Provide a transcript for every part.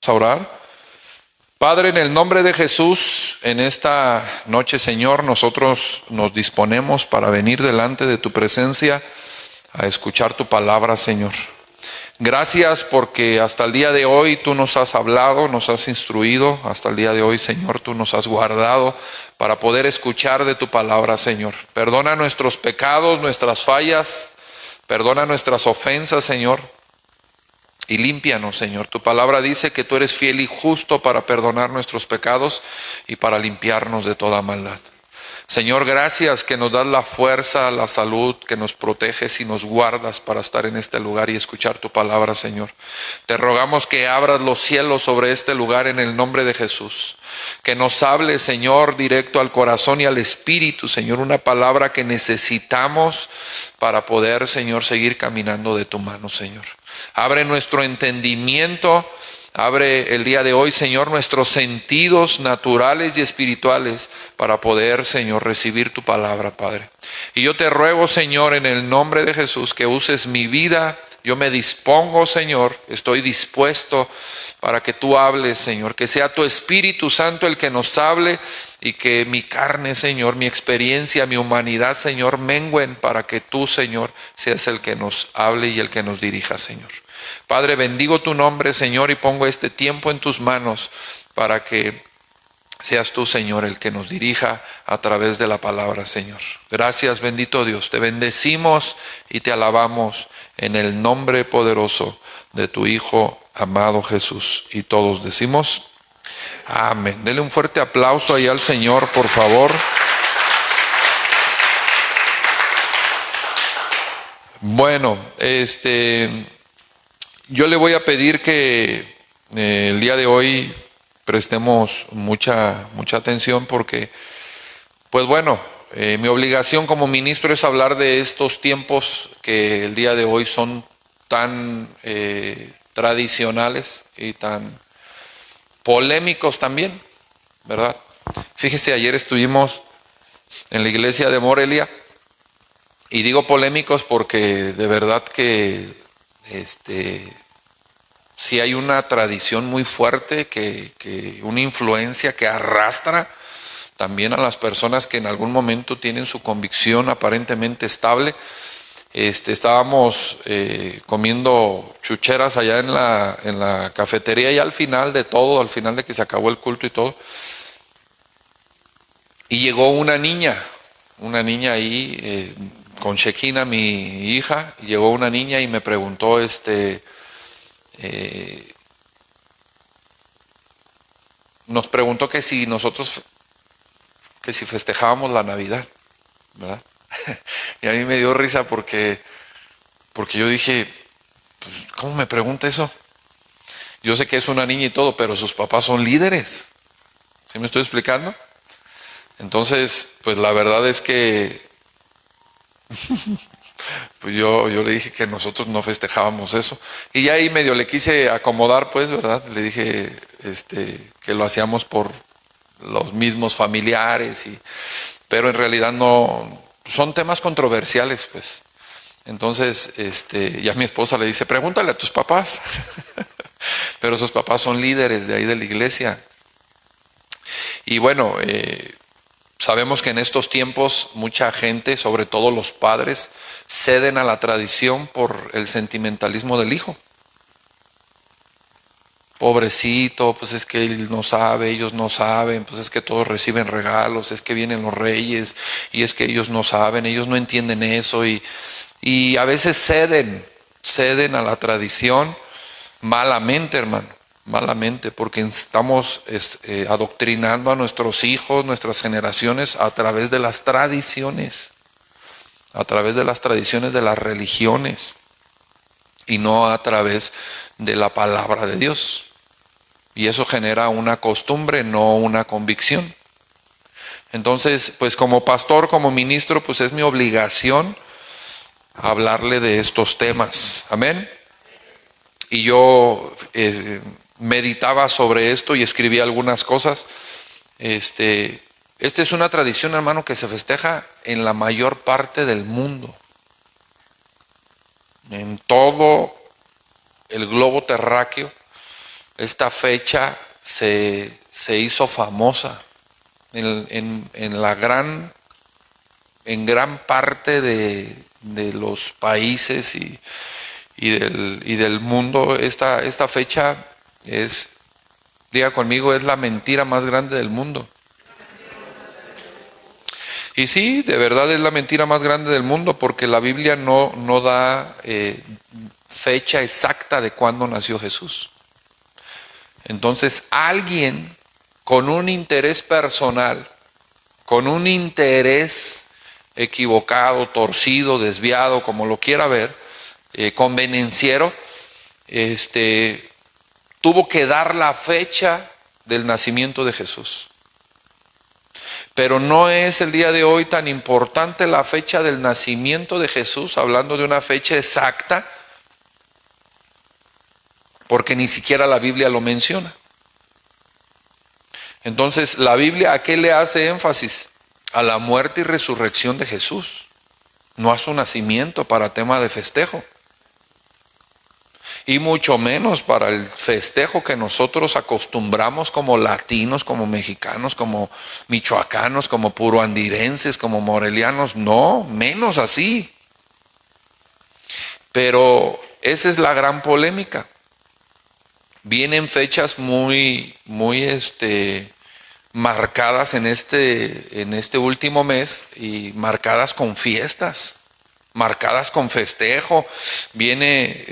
A orar. Padre, en el nombre de Jesús, en esta noche, Señor, nosotros nos disponemos para venir delante de tu presencia a escuchar tu palabra, Señor. Gracias porque hasta el día de hoy tú nos has hablado, nos has instruido. Hasta el día de hoy, Señor, tú nos has guardado para poder escuchar de tu palabra, Señor. Perdona nuestros pecados, nuestras fallas, perdona nuestras ofensas, Señor. Y límpianos, Señor. Tu palabra dice que tú eres fiel y justo para perdonar nuestros pecados y para limpiarnos de toda maldad. Señor, gracias que nos das la fuerza, la salud, que nos proteges y nos guardas para estar en este lugar y escuchar tu palabra, Señor. Te rogamos que abras los cielos sobre este lugar en el nombre de Jesús. Que nos hables, Señor, directo al corazón y al espíritu, Señor, una palabra que necesitamos para poder, Señor, seguir caminando de tu mano, Señor. Abre nuestro entendimiento, abre el día de hoy, Señor, nuestros sentidos naturales y espirituales para poder, Señor, recibir tu palabra, Padre. Y yo te ruego, Señor, en el nombre de Jesús, que uses mi vida. Yo me dispongo, Señor, estoy dispuesto para que tú hables, Señor, que sea tu Espíritu Santo el que nos hable y que mi carne, Señor, mi experiencia, mi humanidad, Señor, mengüen para que tú, Señor, seas el que nos hable y el que nos dirija, Señor. Padre, bendigo tu nombre, Señor, y pongo este tiempo en tus manos para que seas tú, Señor, el que nos dirija a través de la palabra, Señor. Gracias, bendito Dios. Te bendecimos y te alabamos en el nombre poderoso de tu Hijo amado Jesús. Y todos decimos amén. Dele un fuerte aplauso ahí al Señor, por favor. Bueno, yo le voy a pedir que el día de hoy prestemos mucha atención porque, pues bueno, mi obligación como ministro es hablar de estos tiempos que el día de hoy son tan tradicionales y tan polémicos también, ¿verdad? Fíjese, ayer estuvimos en la iglesia de Morelia y digo polémicos porque de verdad que sí hay una tradición muy fuerte, que una influencia que arrastra también a las personas que en algún momento tienen su convicción aparentemente estable. Estábamos comiendo chucheras allá en la cafetería y al final de todo, al final de que se acabó el culto y todo, y llegó una niña ahí con Shekina, mi hija, y llegó una niña y me preguntó nos preguntó que si festejábamos la Navidad, ¿verdad? Y a mí me dio risa porque yo dije, pues, ¿cómo me pregunta eso? Yo sé que es una niña y todo, pero sus papás son líderes. ¿Sí me estoy explicando? Entonces, pues la verdad es que pues yo le dije que nosotros no festejábamos eso. Y ya ahí medio le quise acomodar, pues, ¿verdad? Le dije que lo hacíamos por los mismos familiares, pero en realidad no, son temas controversiales, pues. Entonces, ya mi esposa le dice, pregúntale a tus papás. Pero sus papás son líderes de ahí de la iglesia. Y bueno, sabemos que en estos tiempos mucha gente, sobre todo los padres, ceden a la tradición por el sentimentalismo del hijo. Pobrecito, pues es que él no sabe, ellos no saben, pues es que todos reciben regalos, es que vienen los reyes, y es que ellos no saben, ellos no entienden eso, y a veces ceden a la tradición malamente, hermano, malamente, porque estamos adoctrinando a nuestros hijos, nuestras generaciones, a través de las tradiciones de las religiones, y no a través de la palabra de Dios. Y eso genera una costumbre, no una convicción. Entonces, pues como pastor, como ministro, pues es mi obligación hablarle de estos temas. Amén. Y yo meditaba sobre esto y escribí algunas cosas. Esta es una tradición, hermano, que se festeja en la mayor parte del mundo. En todo el globo terráqueo esta fecha se hizo famosa en gran parte de los países y del mundo. Esta fecha es, diga conmigo, es la mentira más grande del mundo. Y sí, de verdad es la mentira más grande del mundo, porque la Biblia no da fecha exacta de cuándo nació Jesús. Entonces, alguien con un interés personal, con un interés equivocado, torcido, desviado, como lo quiera ver, convenenciero, tuvo que dar la fecha del nacimiento de Jesús. Pero no es el día de hoy tan importante la fecha del nacimiento de Jesús, hablando de una fecha exacta, porque ni siquiera la Biblia lo menciona. Entonces, ¿la Biblia a qué le hace énfasis? A la muerte y resurrección de Jesús, no a su nacimiento para tema de festejo. Y mucho menos para el festejo que nosotros acostumbramos como latinos, como mexicanos, como michoacanos, como puruandirenses, como morelianos. No, menos así. Pero esa es la gran polémica. Vienen fechas muy marcadas en este último mes, y marcadas con fiestas, marcadas con festejo. Viene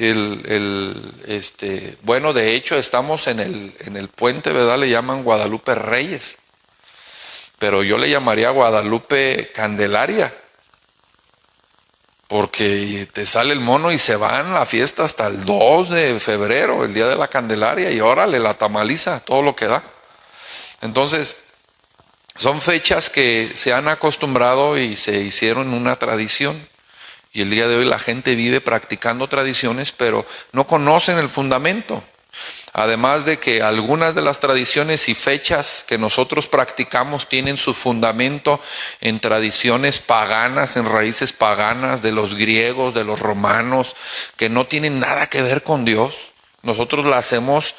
bueno, de hecho estamos en el puente, ¿verdad? Le llaman Guadalupe Reyes, pero yo le llamaría Guadalupe Candelaria, porque te sale el mono y se van a la fiesta hasta el 2 de febrero, el día de la Candelaria, y órale, la tamaliza, todo lo que da. Entonces, son fechas que se han acostumbrado y se hicieron una tradición. Y el día de hoy la gente vive practicando tradiciones, pero no conocen el fundamento. Además de que algunas de las tradiciones y fechas que nosotros practicamos tienen su fundamento en tradiciones paganas, en raíces paganas de los griegos, de los romanos, que no tienen nada que ver con Dios. Nosotros las hemos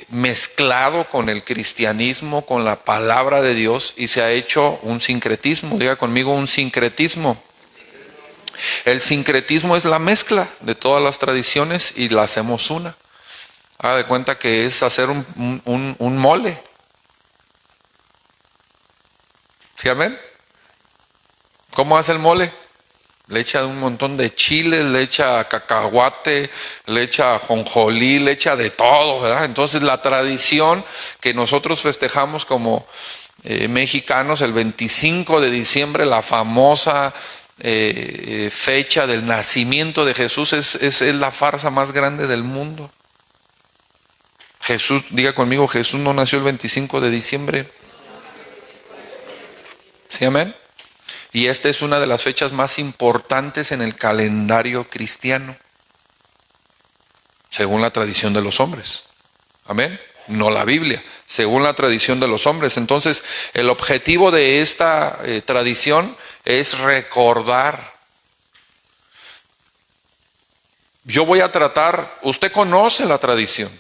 mezclado con el cristianismo, con la palabra de Dios, y se ha hecho un sincretismo. Diga conmigo, un sincretismo. El sincretismo es la mezcla de todas las tradiciones y la hacemos una. Haga de cuenta que es hacer un mole. ¿Sí, amén? ¿Cómo hace el mole? Le echa un montón de chiles, le echa cacahuate, le echa ajonjolí, le echa de todo, ¿verdad? Entonces la tradición que nosotros festejamos como mexicanos, el 25 de diciembre, la famosa fecha del nacimiento de Jesús, es la farsa más grande del mundo. Jesús, diga conmigo, Jesús no nació el 25 de diciembre. ¿Sí, amén? Y esta es una de las fechas más importantes en el calendario cristiano, según la tradición de los hombres. Amén. No la Biblia, según la tradición de los hombres. Entonces, el objetivo de esta tradición es recordar. Yo voy a tratar, usted conoce la tradición,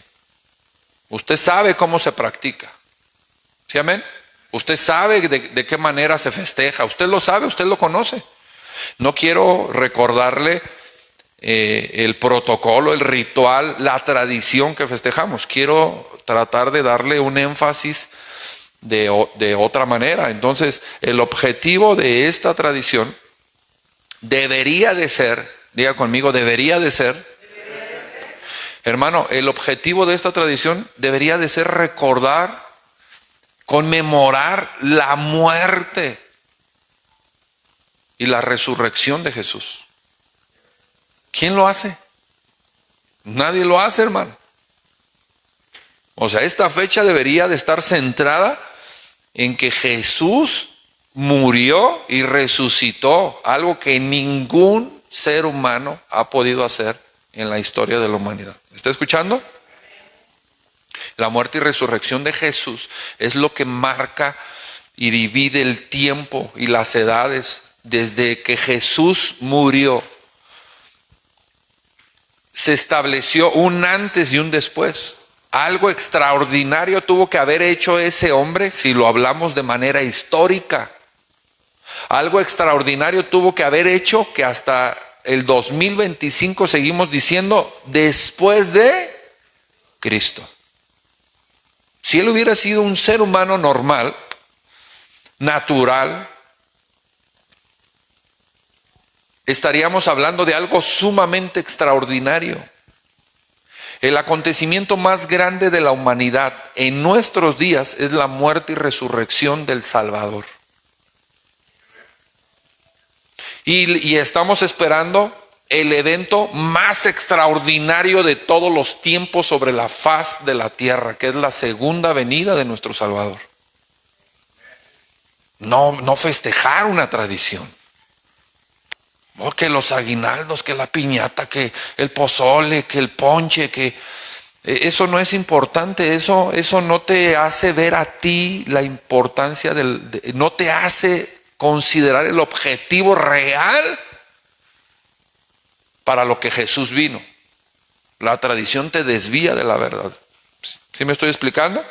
usted sabe cómo se practica. ¿Sí, amén? Usted sabe de qué manera se festeja, usted lo sabe, usted lo conoce. No quiero recordarle el protocolo, el ritual, la tradición que festejamos. Quiero tratar de darle un énfasis de otra manera. Entonces, el objetivo de esta tradición debería de ser, diga conmigo, debería de ser, hermano, el objetivo de esta tradición debería de ser recordar, conmemorar la muerte y la resurrección de Jesús. ¿Quién lo hace? Nadie lo hace, hermano. O sea, esta fecha debería de estar centrada en que Jesús murió y resucitó, algo que ningún ser humano ha podido hacer en la historia de la humanidad. ¿Está escuchando? La muerte y resurrección de Jesús es lo que marca y divide el tiempo y las edades. Desde que Jesús murió, se estableció un antes y un después. Algo extraordinario tuvo que haber hecho ese hombre, si lo hablamos de manera histórica. Algo extraordinario tuvo que haber hecho que hasta el 2025 seguimos diciendo después de Cristo. Si él hubiera sido un ser humano normal, natural, estaríamos hablando de algo sumamente extraordinario. El acontecimiento más grande de la humanidad en nuestros días es la muerte y resurrección del Salvador. Y estamos esperando el evento más extraordinario de todos los tiempos sobre la faz de la tierra, que es la segunda venida de nuestro Salvador. No festejar una tradición. Que los aguinaldos, que la piñata, que el pozole, que el ponche, que eso no es importante. Eso no te hace ver a ti la importancia no te hace considerar el objetivo real para lo que Jesús vino. La tradición te desvía de la verdad. ¿Sí me estoy explicando?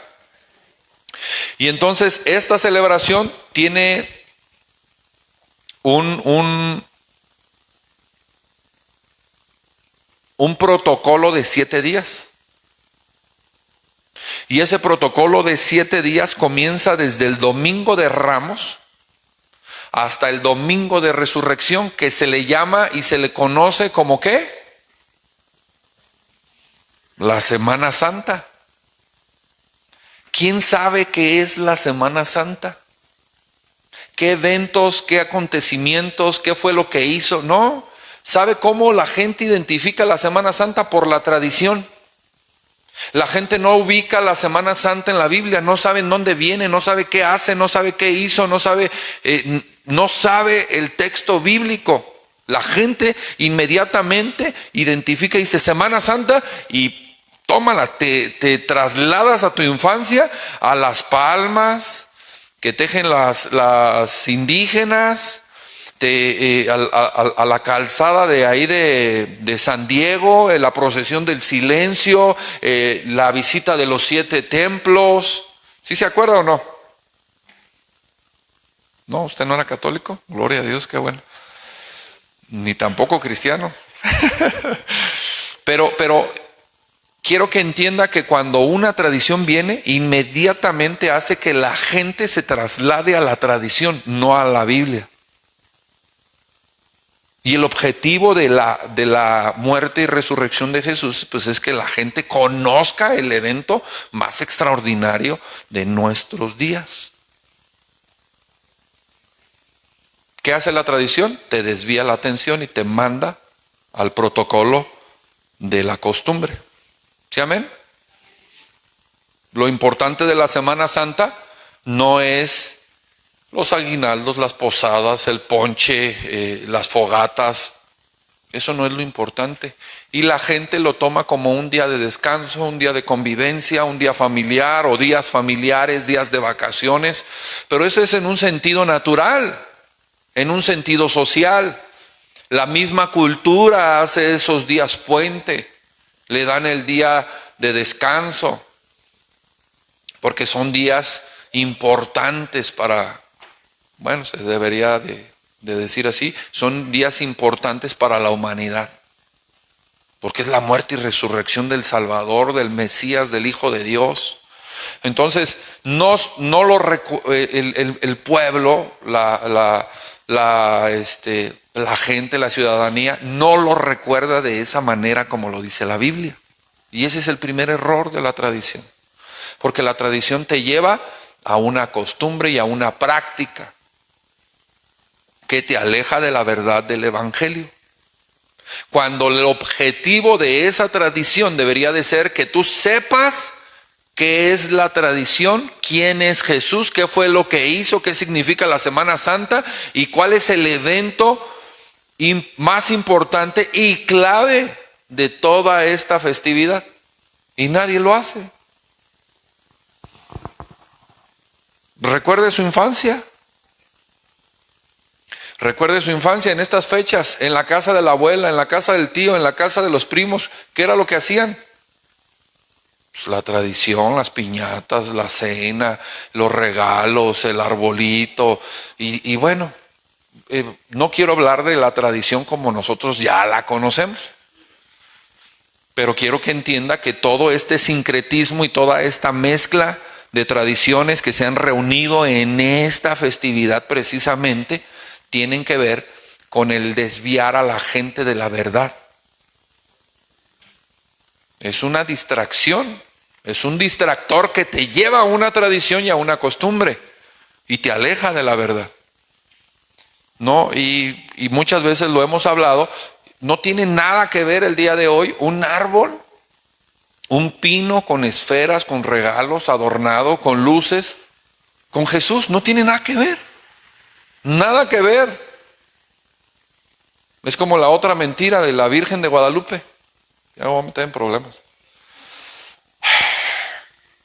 Y entonces esta celebración tiene un protocolo de 7 días. Y ese protocolo de 7 días comienza desde el domingo de Ramos hasta el domingo de resurrección, que se le llama y se le conoce como ¿qué? La Semana Santa. ¿Quién sabe qué es la Semana Santa? ¿Qué eventos, qué acontecimientos, qué fue lo que hizo? No. ¿Sabe cómo la gente identifica la Semana Santa? Por la tradición. La gente no ubica la Semana Santa en la Biblia, no sabe en dónde viene, no sabe qué hace, no sabe qué hizo, no sabe el texto bíblico. La gente inmediatamente identifica y dice Semana Santa y tómala, te trasladas a tu infancia, a las palmas que tejen las indígenas, a la calzada de ahí de San Diego, la procesión del silencio, la visita de los 7 templos. ¿Sí se acuerda o no? No, usted no era católico, gloria a Dios, qué bueno. Ni tampoco cristiano. pero quiero que entienda que cuando una tradición viene, inmediatamente hace que la gente se traslade a la tradición, no a la Biblia. Y el objetivo de la muerte y resurrección de Jesús, pues es que la gente conozca el evento más extraordinario de nuestros días. ¿Qué hace la tradición? Te desvía la atención y te manda al protocolo de la costumbre. ¿Sí, amén? Lo importante de la Semana Santa no es los aguinaldos, las posadas, el ponche, las fogatas. Eso no es lo importante. Y la gente lo toma como un día de descanso, un día de convivencia, un día familiar o días familiares, días de vacaciones. Pero eso es en un sentido natural, en un sentido social. La misma cultura hace esos días puente, le dan el día de descanso, porque son días importantes para... Bueno, se debería de decir así, son días importantes para la humanidad, porque es la muerte y resurrección del Salvador, del Mesías, del Hijo de Dios. Entonces, el pueblo, la gente, la ciudadanía, no lo recuerda de esa manera como lo dice la Biblia. Y ese es el primer error de la tradición, porque la tradición te lleva a una costumbre y a una práctica que te aleja de la verdad del Evangelio. Cuando el objetivo de esa tradición debería de ser que tú sepas qué es la tradición, quién es Jesús, qué fue lo que hizo, qué significa la Semana Santa y cuál es el evento más importante y clave de toda esta festividad. Y nadie lo hace. ¿Recuerde su infancia? Recuerde su infancia en estas fechas, en la casa de la abuela, en la casa del tío, en la casa de los primos. ¿Qué era lo que hacían? Pues la tradición, las piñatas, la cena, los regalos, el arbolito. Y bueno, no quiero hablar de la tradición como nosotros ya la conocemos. Pero quiero que entienda que todo este sincretismo y toda esta mezcla de tradiciones que se han reunido en esta festividad precisamente tienen que ver con el desviar a la gente de la verdad. Es una distracción, es un distractor que te lleva a una tradición y a una costumbre y te aleja de la verdad. No, y muchas veces lo hemos hablado, no tiene nada que ver el día de hoy un árbol, un pino con esferas, con regalos, adornado, con luces, con Jesús. No tiene nada que ver. Nada que ver. Es como la otra mentira de la Virgen de Guadalupe. Ya me voy a meter en problemas.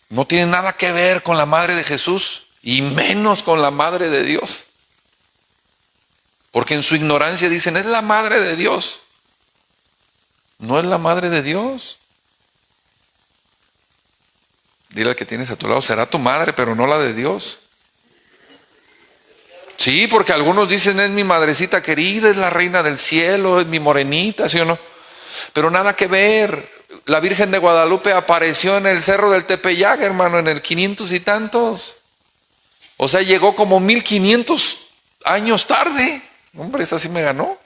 No tiene nada que ver con la Madre de Jesús y menos con la Madre de Dios. Porque en su ignorancia dicen, es la Madre de Dios. No es la Madre de Dios. Dile al que tienes a tu lado, será tu madre, pero no la de Dios. Sí, porque algunos dicen, es mi madrecita querida, es la reina del cielo, es mi morenita, ¿sí o no? Pero nada que ver. La Virgen de Guadalupe apareció en el cerro del Tepeyac, hermano, en el 500 y tantos. O sea, llegó como 1500 años tarde. Hombre, esa sí me ganó.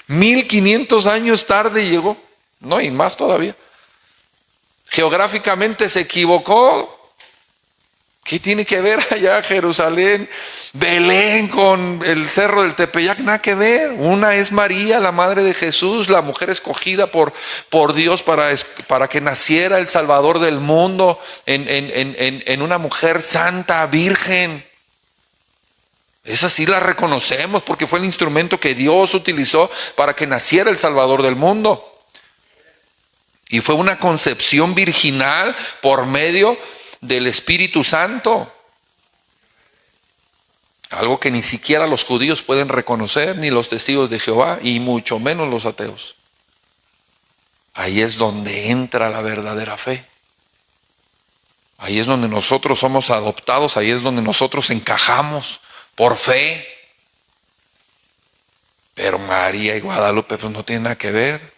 1500 años tarde llegó. No, y más todavía. Geográficamente se equivocó. ¿Qué tiene que ver allá Jerusalén, Belén con el cerro del Tepeyac? Nada que ver. Una es María, la madre de Jesús, la mujer escogida por Dios para que naciera el Salvador del mundo en una mujer santa, virgen. Esa sí la reconocemos porque fue el instrumento que Dios utilizó para que naciera el Salvador del mundo. Y fue una concepción virginal por medio del Espíritu Santo. Algo que ni siquiera los judíos pueden reconocer, ni los testigos de Jehová, y mucho menos los ateos. Ahí es donde entra la verdadera fe. Ahí es donde nosotros somos adoptados, ahí es donde nosotros encajamos por fe. Pero María y Guadalupe pues no tienen nada que ver.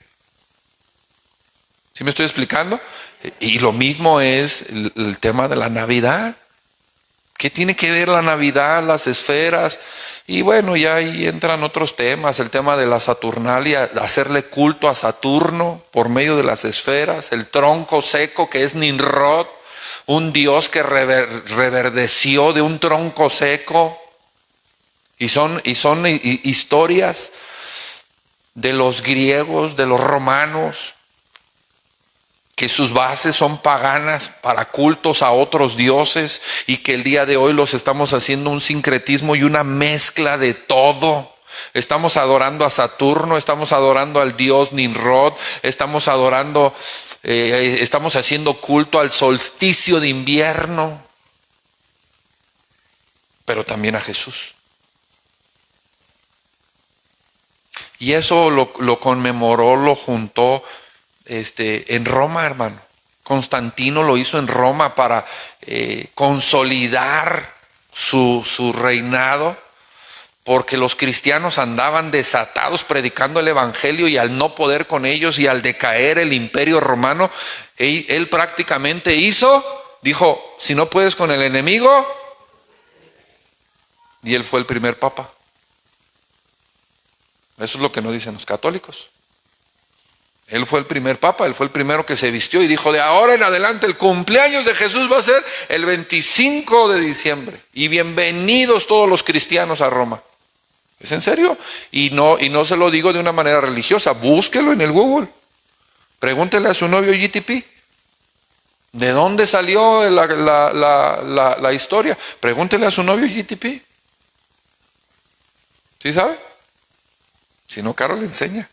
¿Sí me estoy explicando? Y lo mismo es el tema de la Navidad. ¿Qué tiene que ver la Navidad, las esferas? Y bueno, ya ahí entran otros temas, el tema de la Saturnalia, hacerle culto a Saturno por medio de las esferas, el tronco seco que es Nimrod, un dios que reverdeció de un tronco seco. Y son historias de los griegos, de los romanos, que sus bases son paganas para cultos a otros dioses y que el día de hoy los estamos haciendo un sincretismo y una mezcla de todo. Estamos adorando a Saturno, estamos adorando al dios Nimrod, estamos haciendo culto al solsticio de invierno, pero también a Jesús. Y eso lo conmemoró, lo juntó en Roma, hermano. Constantino lo hizo en Roma para consolidar su reinado, porque los cristianos andaban desatados predicando el evangelio, y al no poder con ellos y al decaer el imperio romano, él prácticamente dijo, si no puedes con el enemigo, y él fue el primer papa. Eso es lo que nos dicen los católicos. Él fue el primer papa, él fue el primero que se vistió y dijo, de ahora en adelante el cumpleaños de Jesús va a ser el 25 de diciembre. Y bienvenidos todos los cristianos a Roma. ¿Es en serio? Y no se lo digo de una manera religiosa, búsquelo en el Google. Pregúntele a su novio GTP. ¿De dónde salió la historia? Pregúntele a su novio GTP. ¿Sí sabe? Si no, Caro le enseña.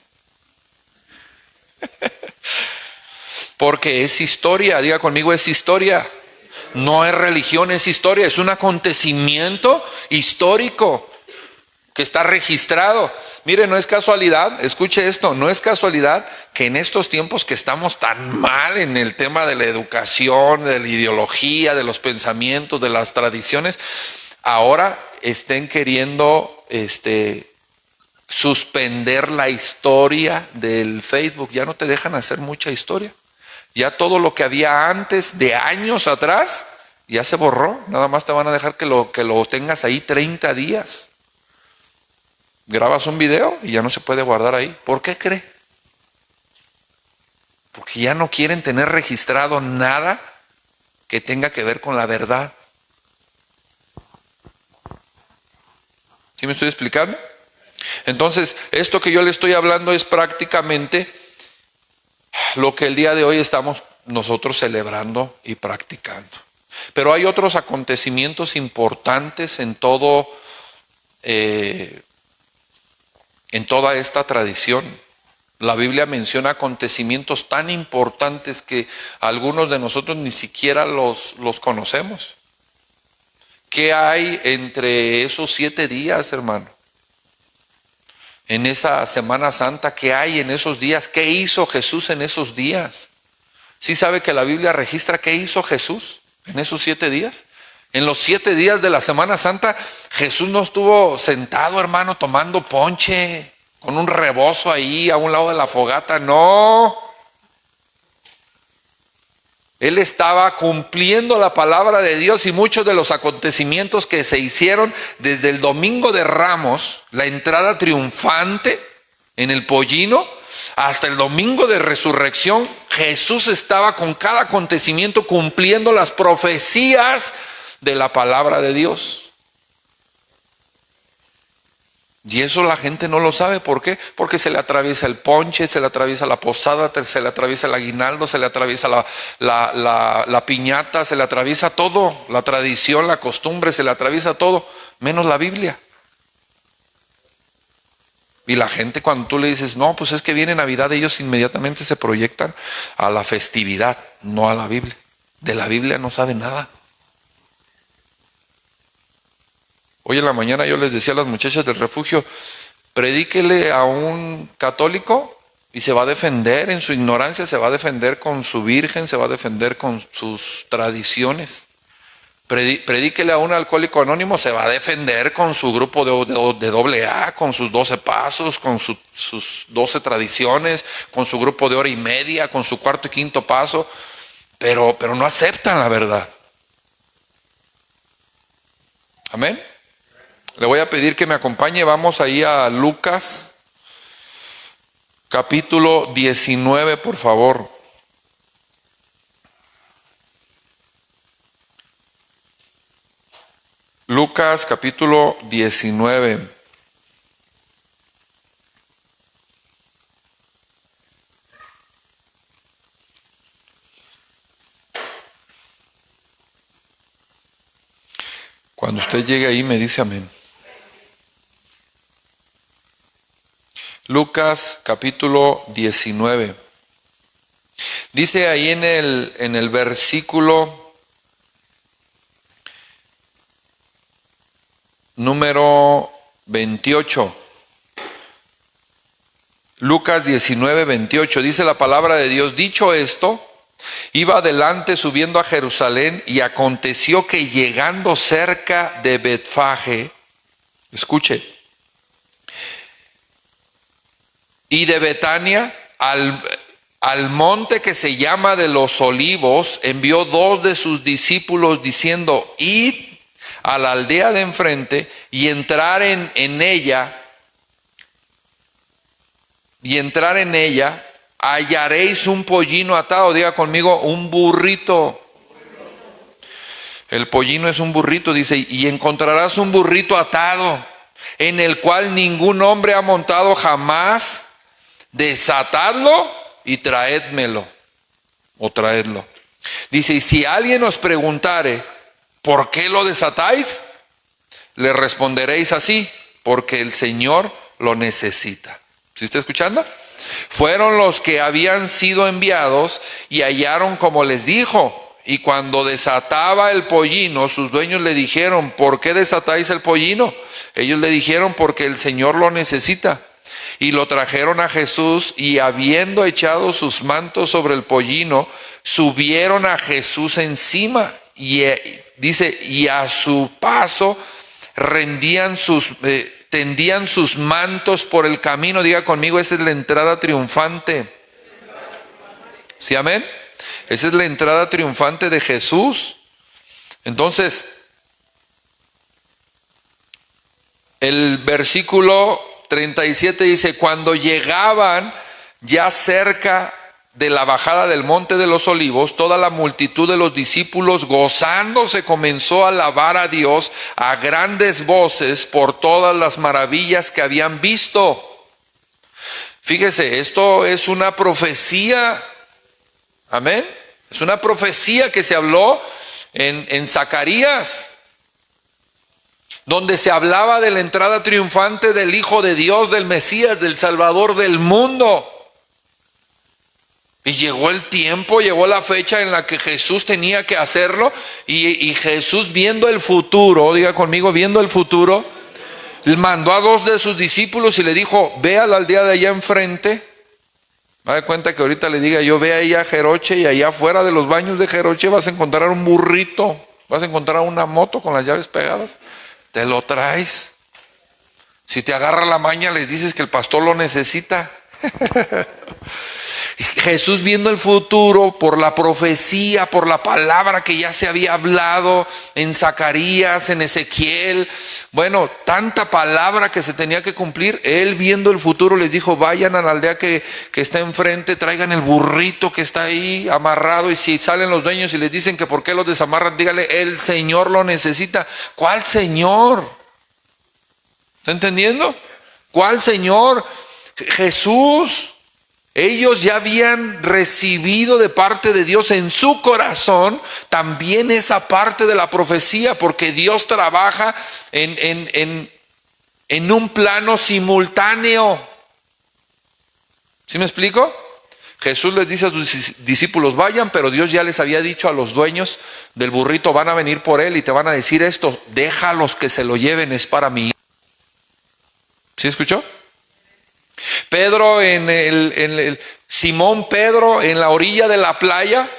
Porque es historia, diga conmigo, es historia. No es religión, es historia, es un acontecimiento histórico. que está registrado. Mire, no es casualidad, escuche esto, no es casualidad que en estos tiempos que estamos tan mal en el tema de la educación, de la ideología, de los pensamientos, de las tradiciones, ahora estén queriendo suspender la historia del Facebook. Ya no te dejan hacer mucha historia. Ya todo lo que había antes, de años atrás, ya se borró. Nada más te van a dejar que lo tengas ahí 30 días. Grabas un video y ya no se puede guardar ahí. ¿Por qué cree? Porque ya no quieren tener registrado nada que tenga que ver con la verdad. ¿Sí me estoy explicando? Entonces, esto que yo le estoy hablando es prácticamente lo que el día de hoy estamos nosotros celebrando y practicando. Pero hay otros acontecimientos importantes en toda esta tradición. La Biblia menciona acontecimientos tan importantes que algunos de nosotros ni siquiera los conocemos. ¿Qué hay entre esos 7 días, hermano? En esa Semana Santa, ¿qué hay en esos días? ¿Qué hizo Jesús en esos días? ¿Sí sabe que la Biblia registra qué hizo Jesús en esos 7 días? En los 7 días de la Semana Santa, Jesús no estuvo sentado, hermano, tomando ponche, con un rebozo ahí a un lado de la fogata, no. Él estaba cumpliendo la palabra de Dios y muchos de los acontecimientos que se hicieron desde el Domingo de Ramos, la entrada triunfante en el pollino, hasta el Domingo de Resurrección, Jesús estaba con cada acontecimiento cumpliendo las profecías de la palabra de Dios. Y eso la gente no lo sabe. ¿Por qué? Porque se le atraviesa el ponche, se le atraviesa la posada, se le atraviesa el aguinaldo, se le atraviesa la piñata, se le atraviesa todo. La tradición, la costumbre, se le atraviesa todo, menos la Biblia. Y la gente, cuando tú le dices, no, pues es que viene Navidad, ellos inmediatamente se proyectan a la festividad, no a la Biblia. De la Biblia no saben nada. Hoy en la mañana yo les decía a las muchachas del refugio, predíquele a un católico y se va a defender en su ignorancia, se va a defender con su virgen, se va a defender con sus tradiciones. Predíquele a un alcohólico anónimo, se va a defender con su grupo de AA, con sus 12 pasos, con sus 12 tradiciones, con su grupo de hora y media, con su cuarto y quinto paso, pero no aceptan la verdad. Amén. Le voy a pedir que me acompañe, vamos ahí a Lucas, capítulo 19, por favor. Lucas, capítulo 19. Cuando usted llegue ahí me dice amén. Lucas capítulo 19. Dice ahí en el versículo número 28. Lucas 19, 28. Dice la palabra de Dios, dicho esto, iba adelante subiendo a Jerusalén y aconteció que llegando cerca de Betfagé, escuche, y de Betania al monte que se llama de los Olivos, envió 2 de sus discípulos diciendo, id a la aldea de enfrente y entrar en ella, hallaréis un pollino atado. Diga conmigo, un burrito. El pollino es un burrito, dice, y encontrarás un burrito atado, en el cual ningún hombre ha montado jamás. Desatadlo y traédmelo, o traedlo. Dice, y si alguien os preguntare, ¿por qué lo desatáis? Le responderéis así, porque el Señor lo necesita. ¿Sí está escuchando? Fueron los que habían sido enviados y hallaron como les dijo, y cuando desataba el pollino, sus dueños le dijeron, ¿por qué desatáis el pollino? Ellos le dijeron, porque el Señor lo necesita. Y lo trajeron a Jesús, y habiendo echado sus mantos sobre el pollino, subieron a Jesús encima. Y dice, y a su paso tendían sus mantos por el camino. Diga conmigo, esa es la entrada triunfante. ¿Sí, amén? Esa es la entrada triunfante de Jesús. Entonces, el versículo 37 dice, cuando llegaban ya cerca de la bajada del monte de los olivos, toda la multitud de los discípulos gozándose comenzó a alabar a Dios a grandes voces por todas las maravillas que habían visto. Fíjese, esto es una profecía. Amén. Es una profecía que se habló en Zacarías, donde se hablaba de la entrada triunfante del Hijo de Dios, del Mesías, del Salvador del mundo. Y llegó el tiempo, llegó la fecha en la que Jesús tenía que hacerlo, y Jesús, viendo el futuro, diga conmigo, viendo el futuro, mandó a 2 de sus discípulos y le dijo, ve a la aldea de allá enfrente. Me da cuenta que ahorita le diga yo, ve ahí a Jeroche, y allá afuera de los baños de Jeroche vas a encontrar un burrito, vas a encontrar una moto con las llaves pegadas, te lo traes. Si te agarra la maña, les dices que el pastor lo necesita. Jesús, viendo el futuro por la profecía, por la palabra que ya se había hablado en Zacarías, en Ezequiel, bueno, tanta palabra que se tenía que cumplir, él viendo el futuro les dijo, vayan a la aldea que está enfrente, traigan el burrito que está ahí amarrado, y si salen los dueños y les dicen que por qué los desamarran, dígale, el Señor lo necesita. ¿Cuál Señor? ¿Está entendiendo? ¿Cuál Señor? Jesús. Ellos ya habían recibido de parte de Dios en su corazón también esa parte de la profecía, porque Dios trabaja en un plano simultáneo. ¿Sí me explico? Jesús les dice a sus discípulos, vayan, pero Dios ya les había dicho a los dueños del burrito, van a venir por él y te van a decir esto, déjalos que se lo lleven, es para mí. ¿Sí escuchó? Pedro Simón Pedro en la orilla de la playa,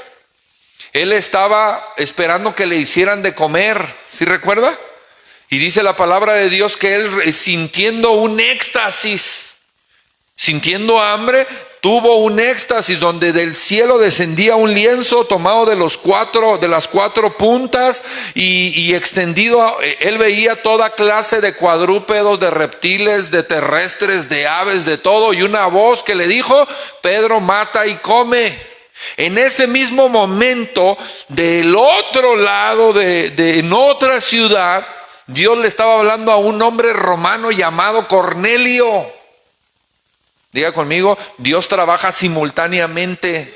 él estaba esperando que le hicieran de comer, ¿sí recuerda? Y dice la palabra de Dios que él, sintiendo un éxtasis, sintiendo hambre, tuvo un éxtasis donde del cielo descendía un lienzo tomado de las cuatro puntas y extendido. Él veía toda clase de cuadrúpedos, de reptiles, de terrestres, de aves, de todo, y una voz que le dijo, Pedro, mata y come. En ese mismo momento, del otro lado, en otra ciudad, Dios le estaba hablando a un hombre romano llamado Cornelio. Diga conmigo, Dios trabaja simultáneamente.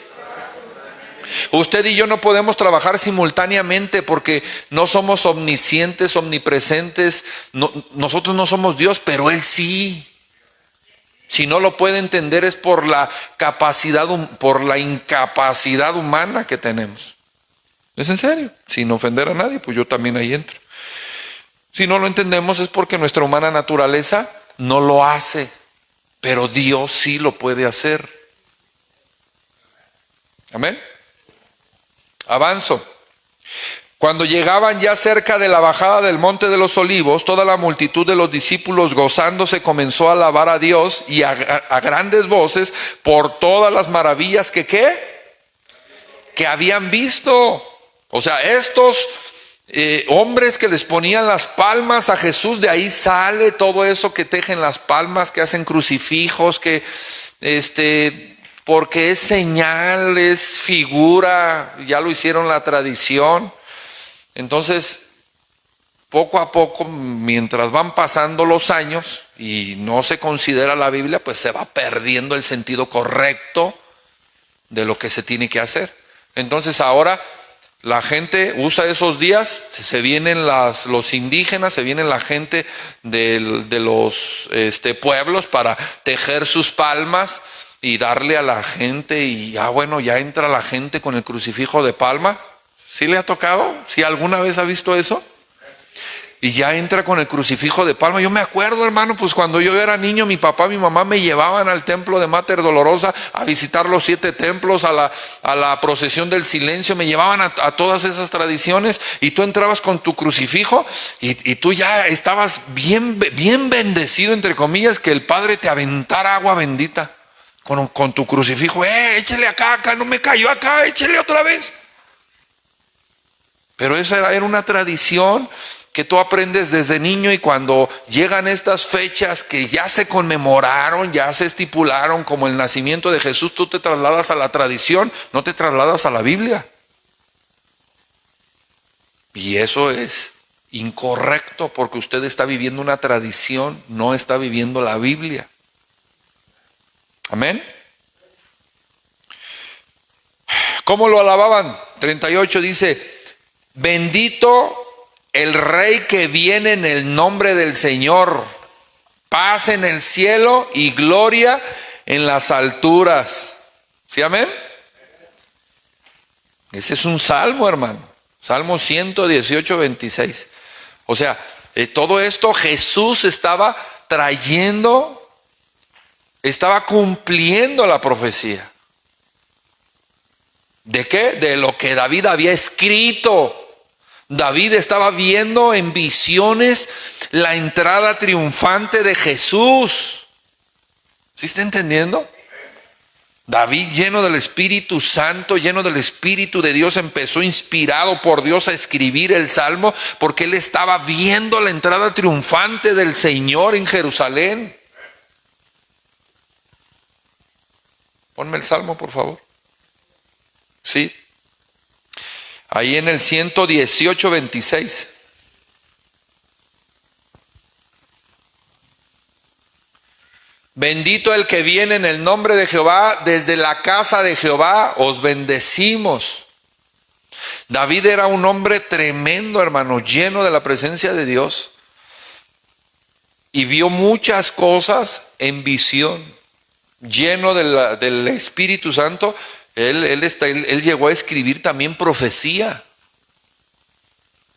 Usted y yo no podemos trabajar simultáneamente porque no somos omniscientes, omnipresentes. Nosotros no somos Dios, pero Él sí. Si no lo puede entender es por la incapacidad humana que tenemos. Es en serio, sin ofender a nadie, pues yo también ahí entro. Si no lo entendemos es porque nuestra humana naturaleza no lo hace. Pero Dios sí lo puede hacer. Amén. Avanzo. Cuando llegaban ya cerca de la bajada del monte de los olivos, toda la multitud de los discípulos gozándose comenzó a alabar a Dios y a grandes voces por todas las maravillas que habían visto. O sea, estos hombres que les ponían las palmas a Jesús, de ahí sale todo eso que tejen las palmas, que hacen crucifijos, que porque es señal, es figura, ya lo hicieron la tradición. Entonces, poco a poco, mientras van pasando los años y no se considera la Biblia, pues se va perdiendo el sentido correcto de lo que se tiene que hacer. Entonces ahora la gente usa esos días, se vienen los indígenas, se viene la gente de los pueblos para tejer sus palmas y darle a la gente, y bueno, ya entra la gente con el crucifijo de palma, ¿Sí le ha tocado? ¿Sí alguna vez ha visto eso? Y ya entra con el crucifijo de palma. Yo me acuerdo, hermano, pues cuando yo era niño, mi papá y mi mamá me llevaban al templo de Mater Dolorosa a visitar los 7 templos, a la procesión del silencio, me llevaban a todas esas tradiciones, y tú entrabas con tu crucifijo y tú ya estabas bien bendecido, entre comillas, que el Padre te aventara agua bendita con tu crucifijo. Échale acá, no me cayó acá, échale otra vez. Pero esa era una tradición que tú aprendes desde niño, y cuando llegan estas fechas que ya se conmemoraron, ya se estipularon como el nacimiento de Jesús, tú te trasladas a la tradición, no te trasladas a la Biblia. Y eso es incorrecto, porque usted está viviendo una tradición, no está viviendo la Biblia. Amén. ¿Cómo lo alababan? 38 dice: bendito el Rey que viene en el nombre del Señor, paz en el cielo y gloria en las alturas. ¿Sí, amén? Ese es un salmo, hermano. Salmo 118, 26. O sea, todo esto Jesús estaba trayendo, estaba cumpliendo la profecía. ¿De qué? De lo que David había escrito. David estaba viendo en visiones la entrada triunfante de Jesús. ¿Sí está entendiendo? David, lleno del Espíritu Santo, lleno del Espíritu de Dios, empezó, inspirado por Dios, a escribir el Salmo, porque él estaba viendo la entrada triunfante del Señor en Jerusalén. Ponme el Salmo, por favor. Sí. Ahí en el 118, 26. Bendito el que viene en el nombre de Jehová, desde la casa de Jehová os bendecimos. David era un hombre tremendo, hermano, lleno de la presencia de Dios, y vio muchas cosas en visión, lleno del Espíritu Santo. Él llegó a escribir también profecía.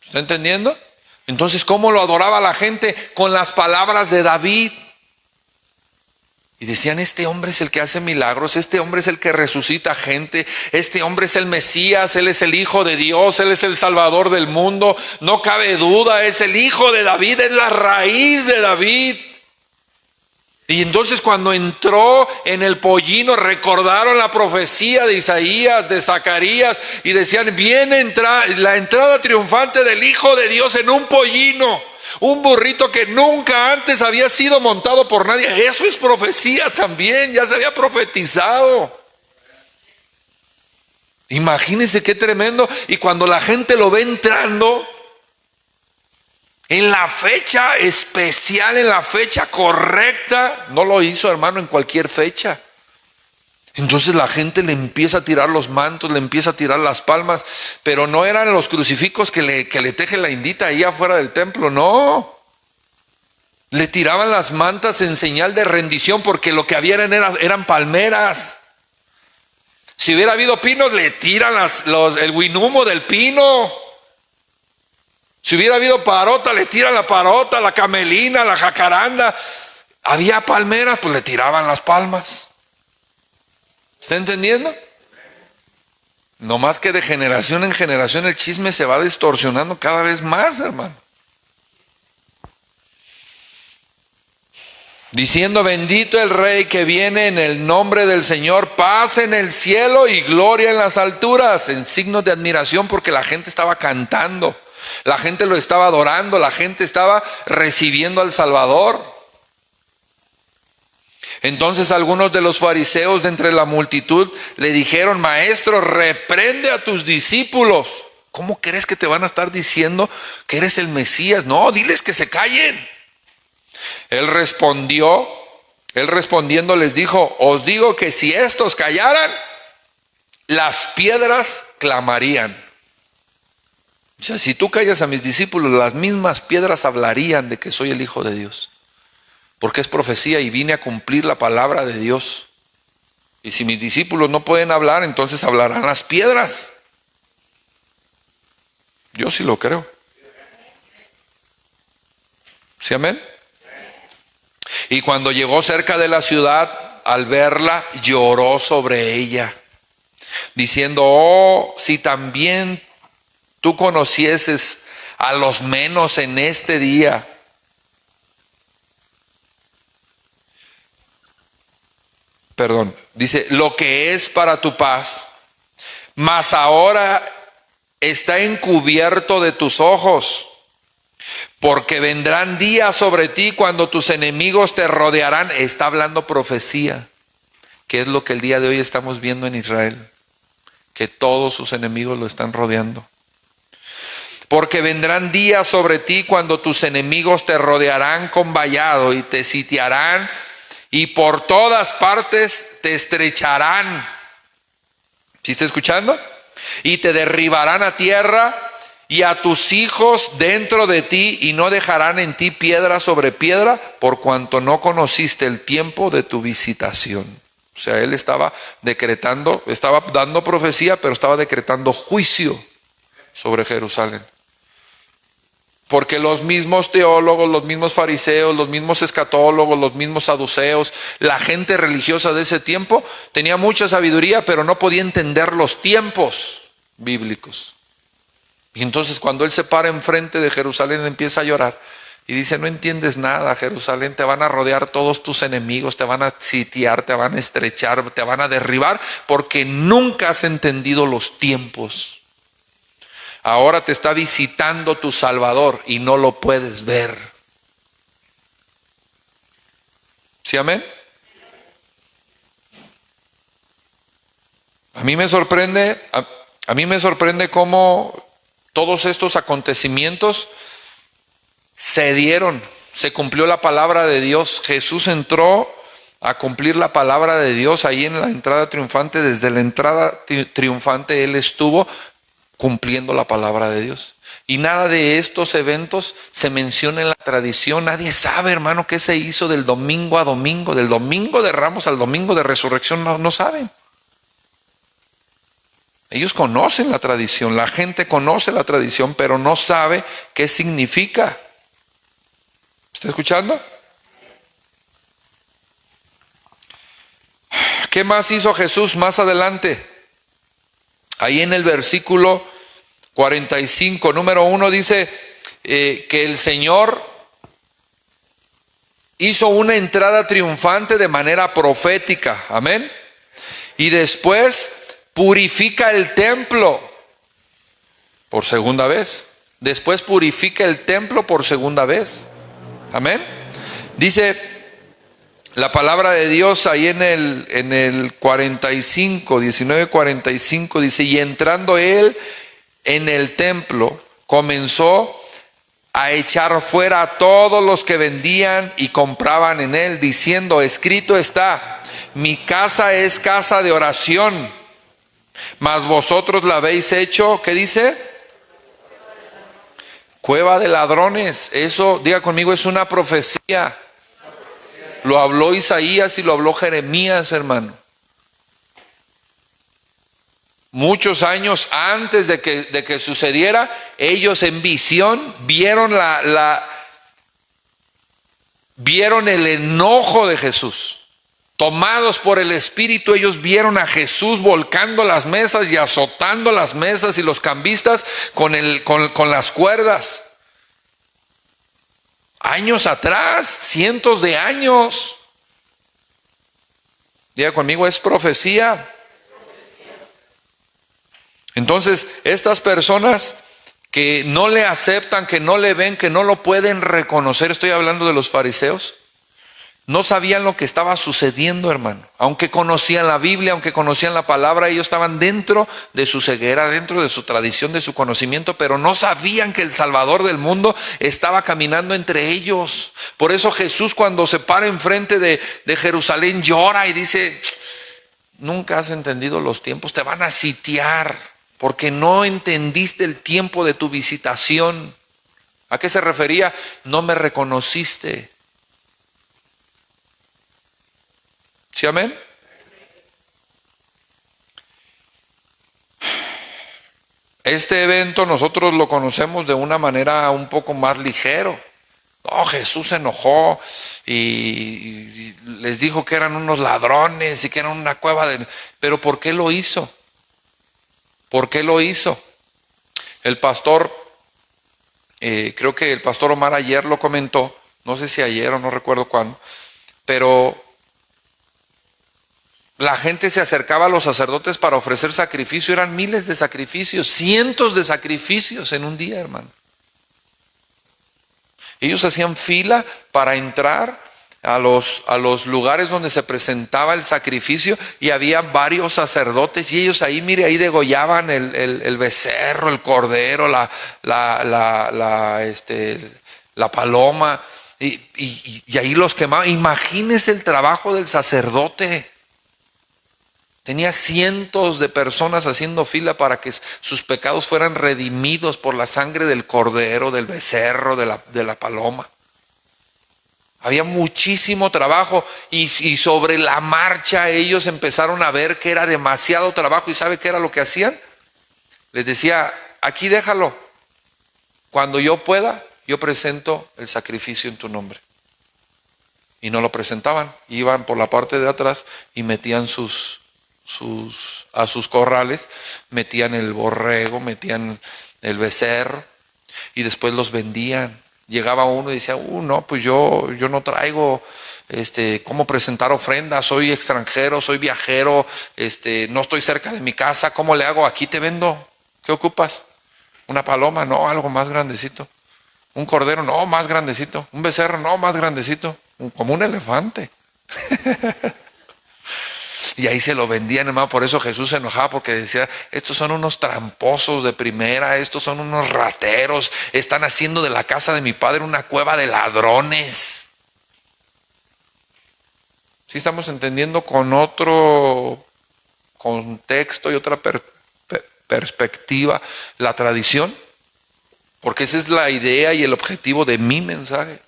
¿Está entendiendo? Entonces, ¿cómo lo adoraba la gente? Con las palabras de David. Y decían: este hombre es el que hace milagros, este hombre es el que resucita gente, este hombre es el Mesías, él es el Hijo de Dios, él es el Salvador del mundo. No cabe duda, es el Hijo de David, es la raíz de David. Y entonces, cuando entró en el pollino, recordaron la profecía de Isaías, de Zacarías, y decían: viene la entrada triunfante del Hijo de Dios en un pollino, un burrito que nunca antes había sido montado por nadie. Eso es profecía también, ya se había profetizado. Imagínense qué tremendo. Y cuando la gente lo ve entrando en la fecha especial, en la fecha correcta, no lo hizo, hermano, en cualquier fecha. Entonces la gente le empieza a tirar los mantos, le empieza a tirar las palmas, pero no eran los crucifijos que le teje la indita ahí afuera del templo, no. Le tiraban las mantas en señal de rendición, porque lo que había eran palmeras. Si hubiera habido pinos, le tiran el guinumo del pino. Si hubiera habido parota, le tiran la parota, la camelina, la jacaranda. Había palmeras, pues le tiraban las palmas. ¿Está entendiendo? No más que de generación en generación el chisme se va distorsionando cada vez más, hermano. Diciendo: bendito el Rey que viene en el nombre del Señor, paz en el cielo y gloria en las alturas. En signos de admiración, porque la gente estaba cantando, la gente lo estaba adorando, la gente estaba recibiendo al Salvador. Entonces algunos de los fariseos de entre la multitud le dijeron: maestro, reprende a tus discípulos. ¿Cómo crees que te van a estar diciendo que eres el Mesías? No, diles que se callen. Él respondiendo les dijo: os digo que si estos callaran, las piedras clamarían. O sea, si tú callas a mis discípulos, las mismas piedras hablarían de que soy el Hijo de Dios. Porque es profecía y vine a cumplir la palabra de Dios. Y si mis discípulos no pueden hablar, entonces hablarán las piedras. Yo sí lo creo. ¿Sí, amén? Y cuando llegó cerca de la ciudad, al verla, lloró sobre ella, diciendo: oh, si también tú conocieses a los menos en este día. Perdón, dice, lo que es para tu paz, mas ahora está encubierto de tus ojos, porque vendrán días sobre ti cuando tus enemigos te rodearán. Está hablando profecía, que es lo que el día de hoy estamos viendo en Israel, que todos sus enemigos lo están rodeando. Porque vendrán días sobre ti cuando tus enemigos te rodearán con vallado y te sitiarán y por todas partes te estrecharán. ¿Sí está escuchando? Y te derribarán a tierra y a tus hijos dentro de ti, y no dejarán en ti piedra sobre piedra, por cuanto no conociste el tiempo de tu visitación. O sea, él estaba decretando, estaba dando profecía, pero estaba decretando juicio sobre Jerusalén. Porque los mismos teólogos, los mismos fariseos, los mismos escatólogos, los mismos saduceos, la gente religiosa de ese tiempo tenía mucha sabiduría, pero no podía entender los tiempos bíblicos. Y entonces cuando él se para enfrente de Jerusalén, empieza a llorar y dice: no entiendes nada, Jerusalén, te van a rodear todos tus enemigos, te van a sitiar, te van a estrechar, te van a derribar, porque nunca has entendido los tiempos. Ahora te está visitando tu Salvador y no lo puedes ver. ¿Sí, amén? A mí me sorprende cómo todos estos acontecimientos se dieron, se cumplió la palabra de Dios. Jesús entró a cumplir la palabra de Dios ahí en la entrada triunfante. Desde la entrada triunfante Él estuvo cumpliendo la palabra de Dios. Y nada de estos eventos se menciona en la tradición. Nadie sabe, hermano, qué se hizo del domingo a domingo, del domingo de Ramos al domingo de resurrección. No saben. Ellos conocen la tradición, la gente conoce la tradición, pero no sabe qué significa. ¿Está escuchando? ¿Qué más hizo Jesús más adelante? Ahí en el versículo 45, número 1, dice que el Señor hizo una entrada triunfante de manera profética. Amén. Y después purifica el templo por segunda vez. Después purifica el templo por segunda vez. Amén. Dice la palabra de Dios ahí en el 45, 19:45, dice: y entrando él en el templo, comenzó a echar fuera a todos los que vendían y compraban en él, diciendo: escrito está, mi casa es casa de oración, mas vosotros la habéis hecho, ¿qué dice? Cueva de ladrones. Eso, diga conmigo, es una profecía. Lo habló Isaías y lo habló Jeremías, hermano. Muchos años antes de que sucediera, ellos en visión vieron vieron el enojo de Jesús. Tomados por el Espíritu, ellos vieron a Jesús volcando las mesas y azotando las mesas y los cambistas con las cuerdas. Años atrás, cientos de años. Diga conmigo, es profecía. Entonces, estas personas que no le aceptan, que no le ven, que no lo pueden reconocer, estoy hablando de los fariseos, no sabían lo que estaba sucediendo, hermano. Aunque conocían la Biblia, aunque conocían la palabra, ellos estaban dentro de su ceguera, dentro de su tradición, de su conocimiento, pero no sabían que el Salvador del mundo estaba caminando entre ellos. Por eso Jesús, cuando se para enfrente de Jerusalén, llora y dice: nunca has entendido los tiempos, te van a sitiar, porque no entendiste el tiempo de tu visitación. ¿A qué se refería? No me reconociste. ¿Sí, amén? Este evento nosotros lo conocemos de una manera un poco más ligero. No, Jesús se enojó y les dijo que eran unos ladrones y que eran una cueva de... Pero ¿por qué lo hizo? ¿Por qué lo hizo? El pastor, creo que el pastor Omar ayer lo comentó, no sé si ayer o no recuerdo cuándo, pero la gente se acercaba a los sacerdotes para ofrecer sacrificio, eran miles de sacrificios, cientos de sacrificios en un día, hermano. Ellos hacían fila para entrar a los lugares donde se presentaba el sacrificio y había varios sacerdotes y ellos ahí, mire, ahí degollaban el becerro, el cordero, la paloma y ahí los quemaban. Imagínese el trabajo del sacerdote. Tenía cientos de personas haciendo fila para que sus pecados fueran redimidos por la sangre del cordero, del becerro, de la paloma. Había muchísimo trabajo y sobre la marcha ellos empezaron a ver que era demasiado trabajo. ¿Y sabe qué era lo que hacían? Les decía, aquí déjalo. Cuando yo pueda, yo presento el sacrificio en tu nombre. Y no lo presentaban. Iban por la parte de atrás y metían a sus corrales, metían el borrego, metían el becerro y después los vendían. Llegaba uno y decía, no, pues yo no traigo cómo presentar ofrendas, soy extranjero, soy viajero, no estoy cerca de mi casa, ¿cómo le hago? Aquí te vendo. ¿Qué ocupas? ¿Una paloma? No, algo más grandecito. ¿Un cordero? No, más grandecito. ¿Un becerro? No, más grandecito. Como un elefante. Y ahí se lo vendían, hermano. Por eso Jesús se enojaba, porque decía, estos son unos tramposos de primera, estos son unos rateros, están haciendo de la casa de mi padre una cueva de ladrones. ¿Sí estamos entendiendo con otro contexto y otra perspectiva la tradición? Porque esa es la idea y el objetivo de mi mensaje.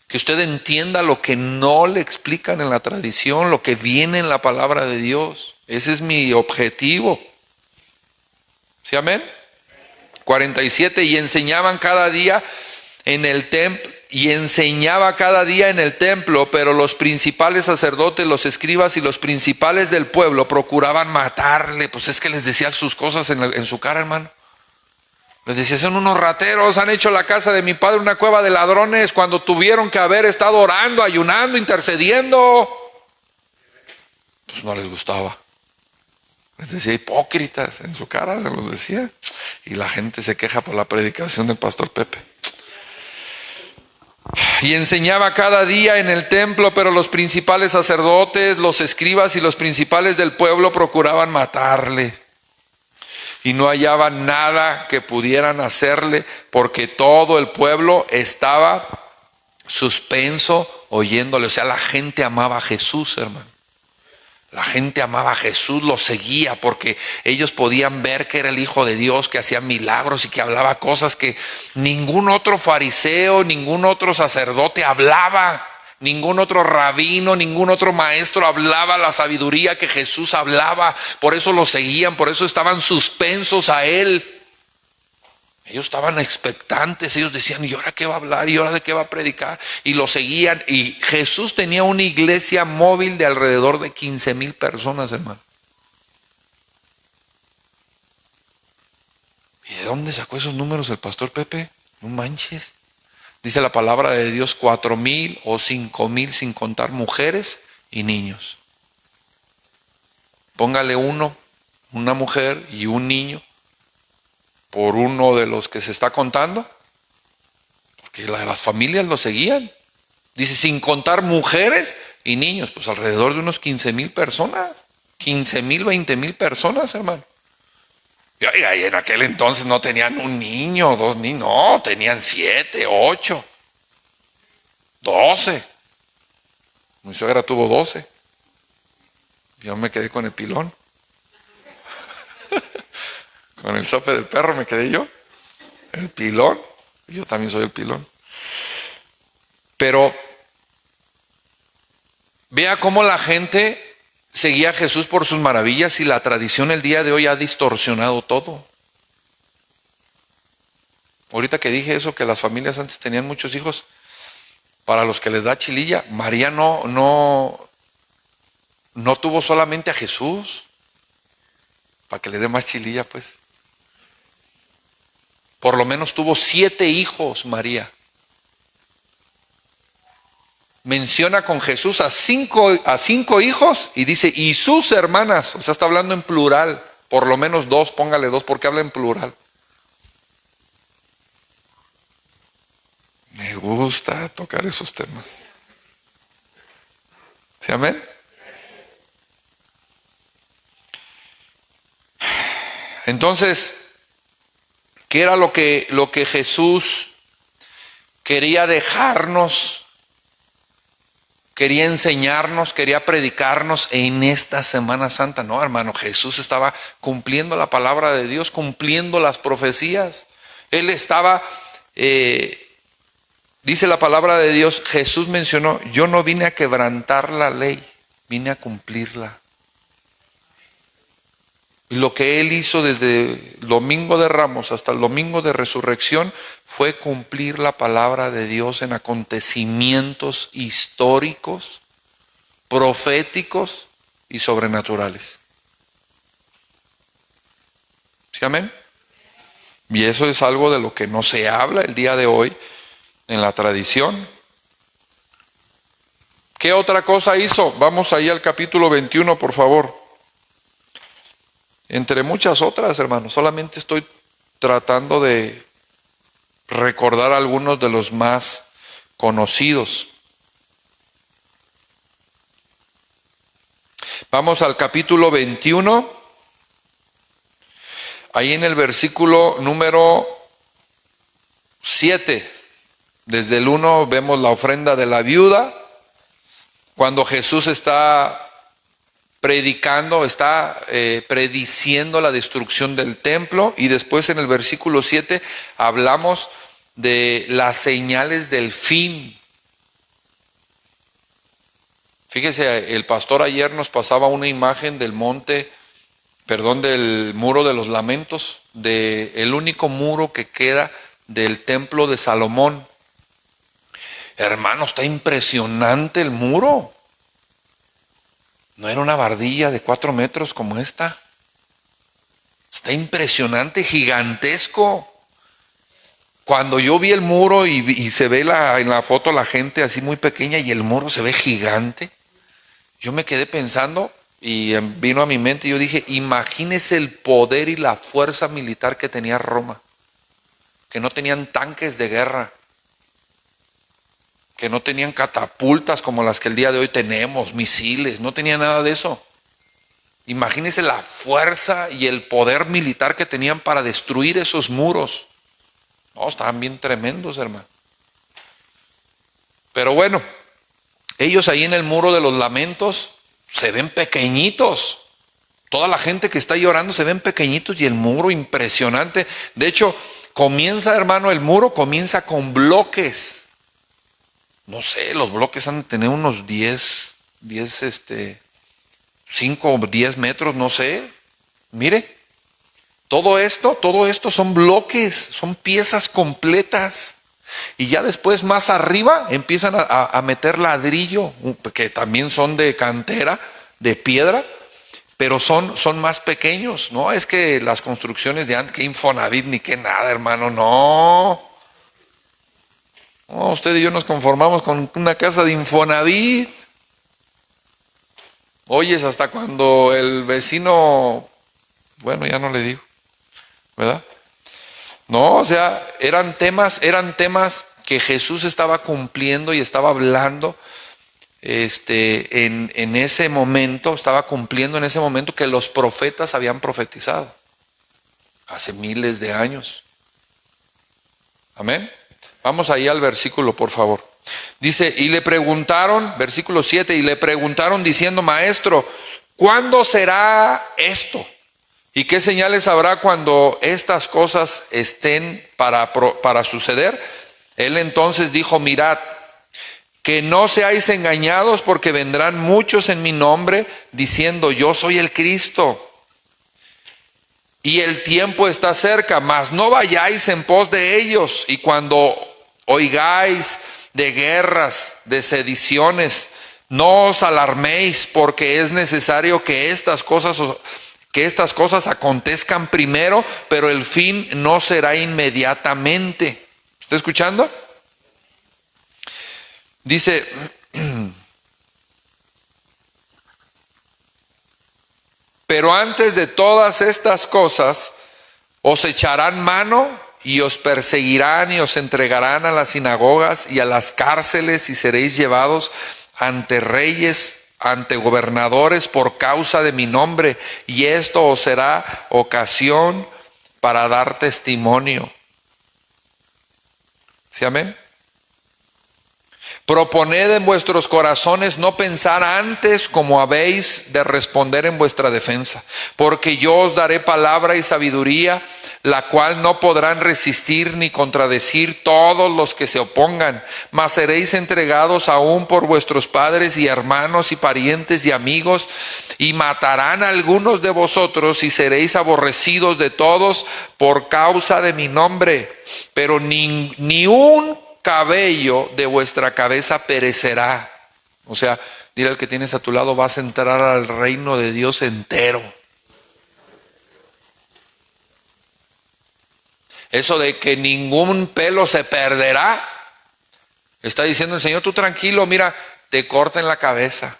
Que usted entienda lo que no le explican en la tradición, lo que viene en la palabra de Dios. Ese es mi objetivo. ¿Sí, amén? 47, y enseñaba cada día en el templo, pero los principales sacerdotes, los escribas y los principales del pueblo procuraban matarle. Pues es que les decía sus cosas en su cara, hermano. Les decía, son unos rateros, han hecho la casa de mi padre una cueva de ladrones cuando tuvieron que haber estado orando, ayunando, intercediendo. Pues no les gustaba. Les decía hipócritas, en su cara se los decía. Y la gente se queja por la predicación del pastor Pepe. Y enseñaba cada día en el templo, pero los principales sacerdotes, los escribas y los principales del pueblo procuraban matarle. Y no hallaban nada que pudieran hacerle, porque todo el pueblo estaba suspenso oyéndole. O sea, la gente amaba a Jesús, hermano. La gente amaba a Jesús, lo seguía, porque ellos podían ver que era el Hijo de Dios, que hacía milagros y que hablaba cosas que ningún otro fariseo, ningún otro sacerdote hablaba. Ningún otro rabino, ningún otro maestro hablaba la sabiduría que Jesús hablaba. Por eso lo seguían, por eso estaban suspensos a él. Ellos estaban expectantes, ellos decían, ¿y ahora qué va a hablar? ¿Y ahora de qué va a predicar? Y lo seguían. Y Jesús tenía una iglesia móvil de alrededor de 15,000 personas, hermano. ¿Y de dónde sacó esos números el pastor Pepe? No manches. Dice la palabra de Dios, 4,000 o 5,000 sin contar mujeres y niños. Póngale una mujer y un niño por uno de los que se está contando, porque las familias lo seguían. Dice, sin contar mujeres y niños, pues alrededor de unos 15,000 personas, 15,000, 20,000 personas, hermano. Y en aquel entonces no tenían un niño, 2 niños, no, tenían 7, 8, 12. Mi suegra tuvo 12. Yo me quedé con el pilón. Con el sope del perro me quedé yo. El pilón. Yo también soy el pilón. Pero vea cómo la gente seguía a Jesús por sus maravillas y la tradición el día de hoy ha distorsionado todo. Ahorita que dije eso, que las familias antes tenían muchos hijos, para los que les da chililla, María no tuvo solamente a Jesús, para que le dé más chililla, pues. Por lo menos tuvo 7 hijos, María. Menciona con Jesús a cinco hijos y dice, y sus hermanas, o sea, está hablando en plural, por lo menos 2, póngale 2, porque habla en plural. Me gusta tocar esos temas. ¿Sí, amén? Entonces, ¿qué era lo que Jesús quería dejarnos? Quería enseñarnos, quería predicarnos en esta Semana Santa. No, hermano, Jesús estaba cumpliendo la palabra de Dios, cumpliendo las profecías. Él estaba, dice la palabra de Dios, Jesús mencionó, yo no vine a quebrantar la ley, vine a cumplirla. Y lo que Él hizo desde el domingo de Ramos hasta el domingo de Resurrección fue cumplir la palabra de Dios en acontecimientos históricos, proféticos y sobrenaturales. ¿Sí, amén? Y eso es algo de lo que no se habla el día de hoy en la tradición. ¿Qué otra cosa hizo? Vamos ahí al capítulo 21, por favor. Entre muchas otras, hermanos, solamente estoy tratando de recordar algunos de los más conocidos. Vamos al capítulo 21. Ahí en el versículo número 7, desde el 1 vemos la ofrenda de la viuda, cuando Jesús está predicando, está prediciendo la destrucción del templo, y después en el versículo 7 hablamos de las señales del fin. Fíjese, el pastor ayer nos pasaba una imagen del del muro de los lamentos, del único muro que queda del templo de Salomón. Hermano, está impresionante el muro. No era una bardilla de 4 metros como esta. Está impresionante, gigantesco. Cuando yo vi el muro y se ve en la foto la gente así muy pequeña y el muro se ve gigante, yo me quedé pensando y vino a mi mente y yo dije, imagínese el poder y la fuerza militar que tenía Roma, que no tenían tanques de guerra, que no tenían catapultas como las que el día de hoy tenemos, misiles, no tenía nada de eso. Imagínense la fuerza y el poder militar que tenían para destruir esos muros. No, estaban bien tremendos, hermano. Pero bueno, ellos ahí en el muro de los lamentos se ven pequeñitos. Toda la gente que está llorando se ven pequeñitos y el muro impresionante. De hecho, comienza, hermano, el muro comienza con bloques. No sé, los bloques han de tener unos 5 o 10 metros, no sé. Mire, todo esto son bloques, son piezas completas. Y ya después más arriba empiezan a meter ladrillo, que también son de cantera, de piedra, pero son más pequeños. No es que las construcciones de antes, que Infonavit ni que nada, hermano, no. No, usted y yo nos conformamos con una casa de Infonavit. Oyes hasta cuando el vecino, bueno, ya no le digo, ¿verdad? No, o sea, eran temas que Jesús estaba cumpliendo y estaba hablando en ese momento, estaba cumpliendo en ese momento que los profetas habían profetizado hace miles de años. Amén. Vamos ahí al versículo, por favor. Dice, y le preguntaron, versículo 7, y le preguntaron diciendo, maestro, ¿cuándo será esto? ¿Y qué señales habrá cuando estas cosas estén para suceder? Él entonces dijo, mirad, que no seáis engañados, porque vendrán muchos en mi nombre diciendo, yo soy el Cristo, y el tiempo está cerca, mas no vayáis en pos de ellos. Y cuando oigáis de guerras, de sediciones, no os alarméis, porque es necesario que estas cosas acontezcan primero, pero el fin no será inmediatamente. ¿Está escuchando? Dice, pero antes de todas estas cosas os echarán mano y os perseguirán y os entregarán a las sinagogas y a las cárceles, y seréis llevados ante reyes, ante gobernadores por causa de mi nombre, y esto os será ocasión para dar testimonio. ¿Sí, amén? Proponed en vuestros corazones no pensar antes como habéis de responder en vuestra defensa, porque yo os daré palabra y sabiduría, la cual no podrán resistir ni contradecir todos los que se opongan, mas seréis entregados aún por vuestros padres y hermanos y parientes y amigos, y matarán a algunos de vosotros, y seréis aborrecidos de todos por causa de mi nombre, pero ni un cabello de vuestra cabeza perecerá. O sea, dile al que tienes a tu lado, vas a entrar al reino de Dios entero. Eso de que ningún pelo se perderá, está diciendo el Señor, tú tranquilo, mira, te corten la cabeza,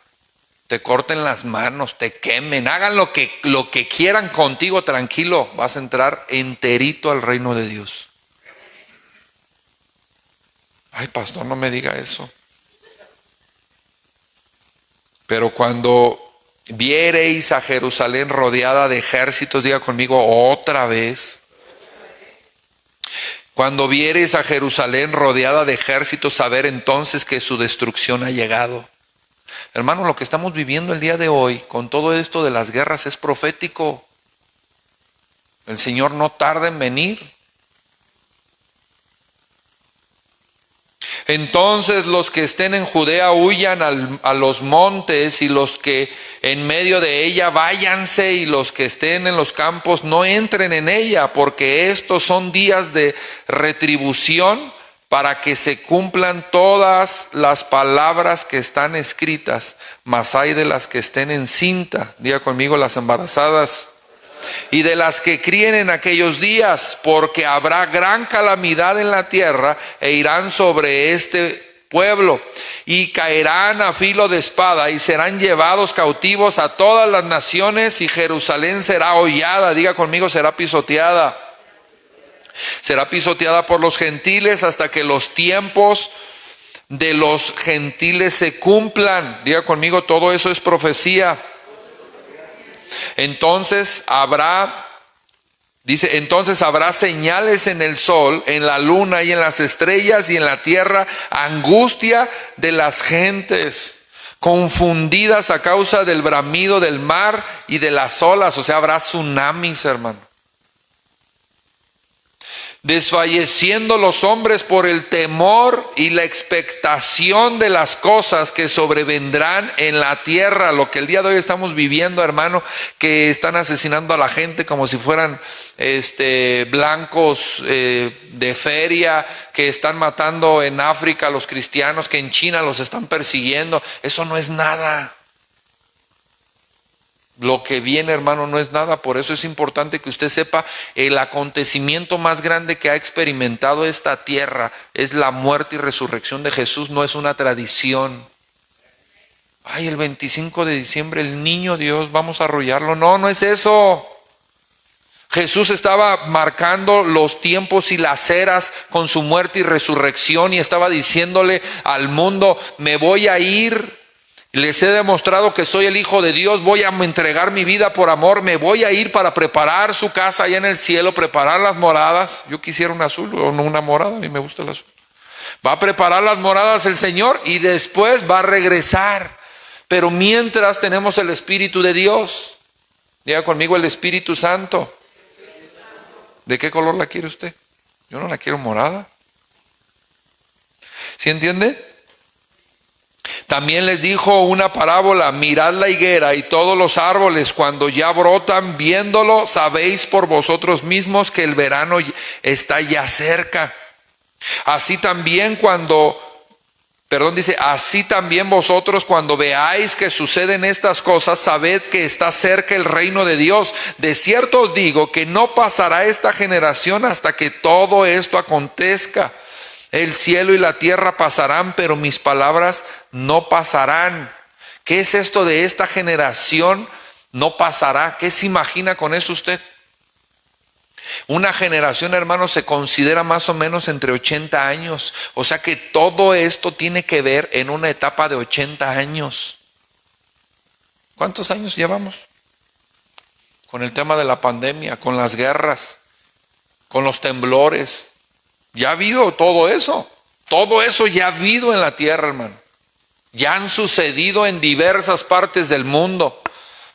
te corten las manos, te quemen, hagan lo que quieran contigo, tranquilo, vas a entrar enterito al reino de Dios. Ay, pastor, no me diga eso. Pero cuando viereis a Jerusalén rodeada de ejércitos, diga conmigo otra vez. Cuando viereis a Jerusalén rodeada de ejércitos, saber entonces que su destrucción ha llegado. Hermano, lo que estamos viviendo el día de hoy con todo esto de las guerras es profético. El Señor no tarda en venir. Entonces los que estén en Judea huyan a los montes, y los que en medio de ella váyanse, y los que estén en los campos no entren en ella, porque estos son días de retribución, para que se cumplan todas las palabras que están escritas. Mas hay de las que estén encinta, diga conmigo, las embarazadas, y de las que críen en aquellos días, porque habrá gran calamidad en la tierra, e irán sobre este pueblo, y caerán a filo de espada, y serán llevados cautivos a todas las naciones, y Jerusalén será hollada, diga conmigo, será pisoteada. Será pisoteada por los gentiles hasta que los tiempos de los gentiles se cumplan. Diga conmigo, todo eso es profecía. Entonces habrá señales en el sol, en la luna y en las estrellas, y en la tierra angustia de las gentes, confundidas a causa del bramido del mar y de las olas. O sea, habrá tsunamis, hermano. Desfalleciendo los hombres por el temor y la expectación de las cosas que sobrevendrán en la tierra. Lo que el día de hoy estamos viviendo, hermano, que están asesinando a la gente como si fueran blancos de feria, que están matando en África a los cristianos, que en China los están persiguiendo. Eso no es nada. Lo que viene, hermano, no es nada. Por eso es importante que usted sepa, el acontecimiento más grande que ha experimentado esta tierra es la muerte y resurrección de Jesús. No es una tradición. Ay, el 25 de diciembre el niño Dios, vamos a arrollarlo. No, no es eso. Jesús estaba marcando los tiempos y las eras con su muerte y resurrección, y estaba diciéndole al mundo, me voy a ir. Les he demostrado que soy el Hijo de Dios, voy a entregar mi vida por amor, me voy a ir para preparar su casa allá en el cielo, preparar las moradas. Yo quisiera un azul o no una morada, a mí me gusta el azul. Va a preparar las moradas el Señor y después va a regresar. Pero mientras tenemos el Espíritu de Dios. Diga conmigo, el Espíritu Santo. ¿De qué color la quiere usted? Yo no la quiero morada. ¿Sí entiende? También les dijo una parábola: mirad la higuera y todos los árboles cuando ya brotan, viéndolo, sabéis por vosotros mismos que el verano está ya cerca. Así también así también vosotros cuando veáis que suceden estas cosas, sabed que está cerca el reino de Dios. De cierto os digo que no pasará esta generación hasta que todo esto acontezca. El cielo y la tierra pasarán, pero mis palabras no pasarán. ¿Qué es esto de esta generación no pasará? ¿Qué se imagina con eso usted? Una generación, hermanos, se considera más o menos entre 80 años. O sea que todo esto tiene que ver en una etapa de 80 años. ¿Cuántos años llevamos? Con el tema de la pandemia, con las guerras, con los temblores. Ya ha habido todo eso. Todo eso ya ha habido en la tierra, hermano. Ya han sucedido en diversas partes del mundo.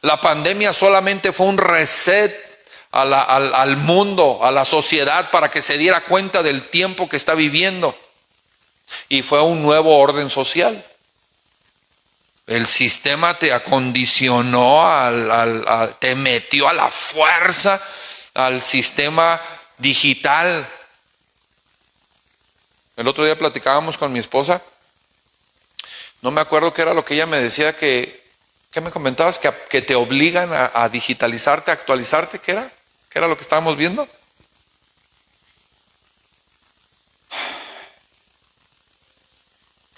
La pandemia solamente fue un reset al mundo, a la sociedad, para que se diera cuenta del tiempo que está viviendo. Y fue un nuevo orden social. El sistema te acondicionó, te metió a la fuerza al sistema digital. El otro día platicábamos con mi esposa. No me acuerdo qué era lo que ella me decía, ¿qué me comentabas? Que te obligan a digitalizarte, a actualizarte. ¿Qué era? ¿Qué era lo que estábamos viendo?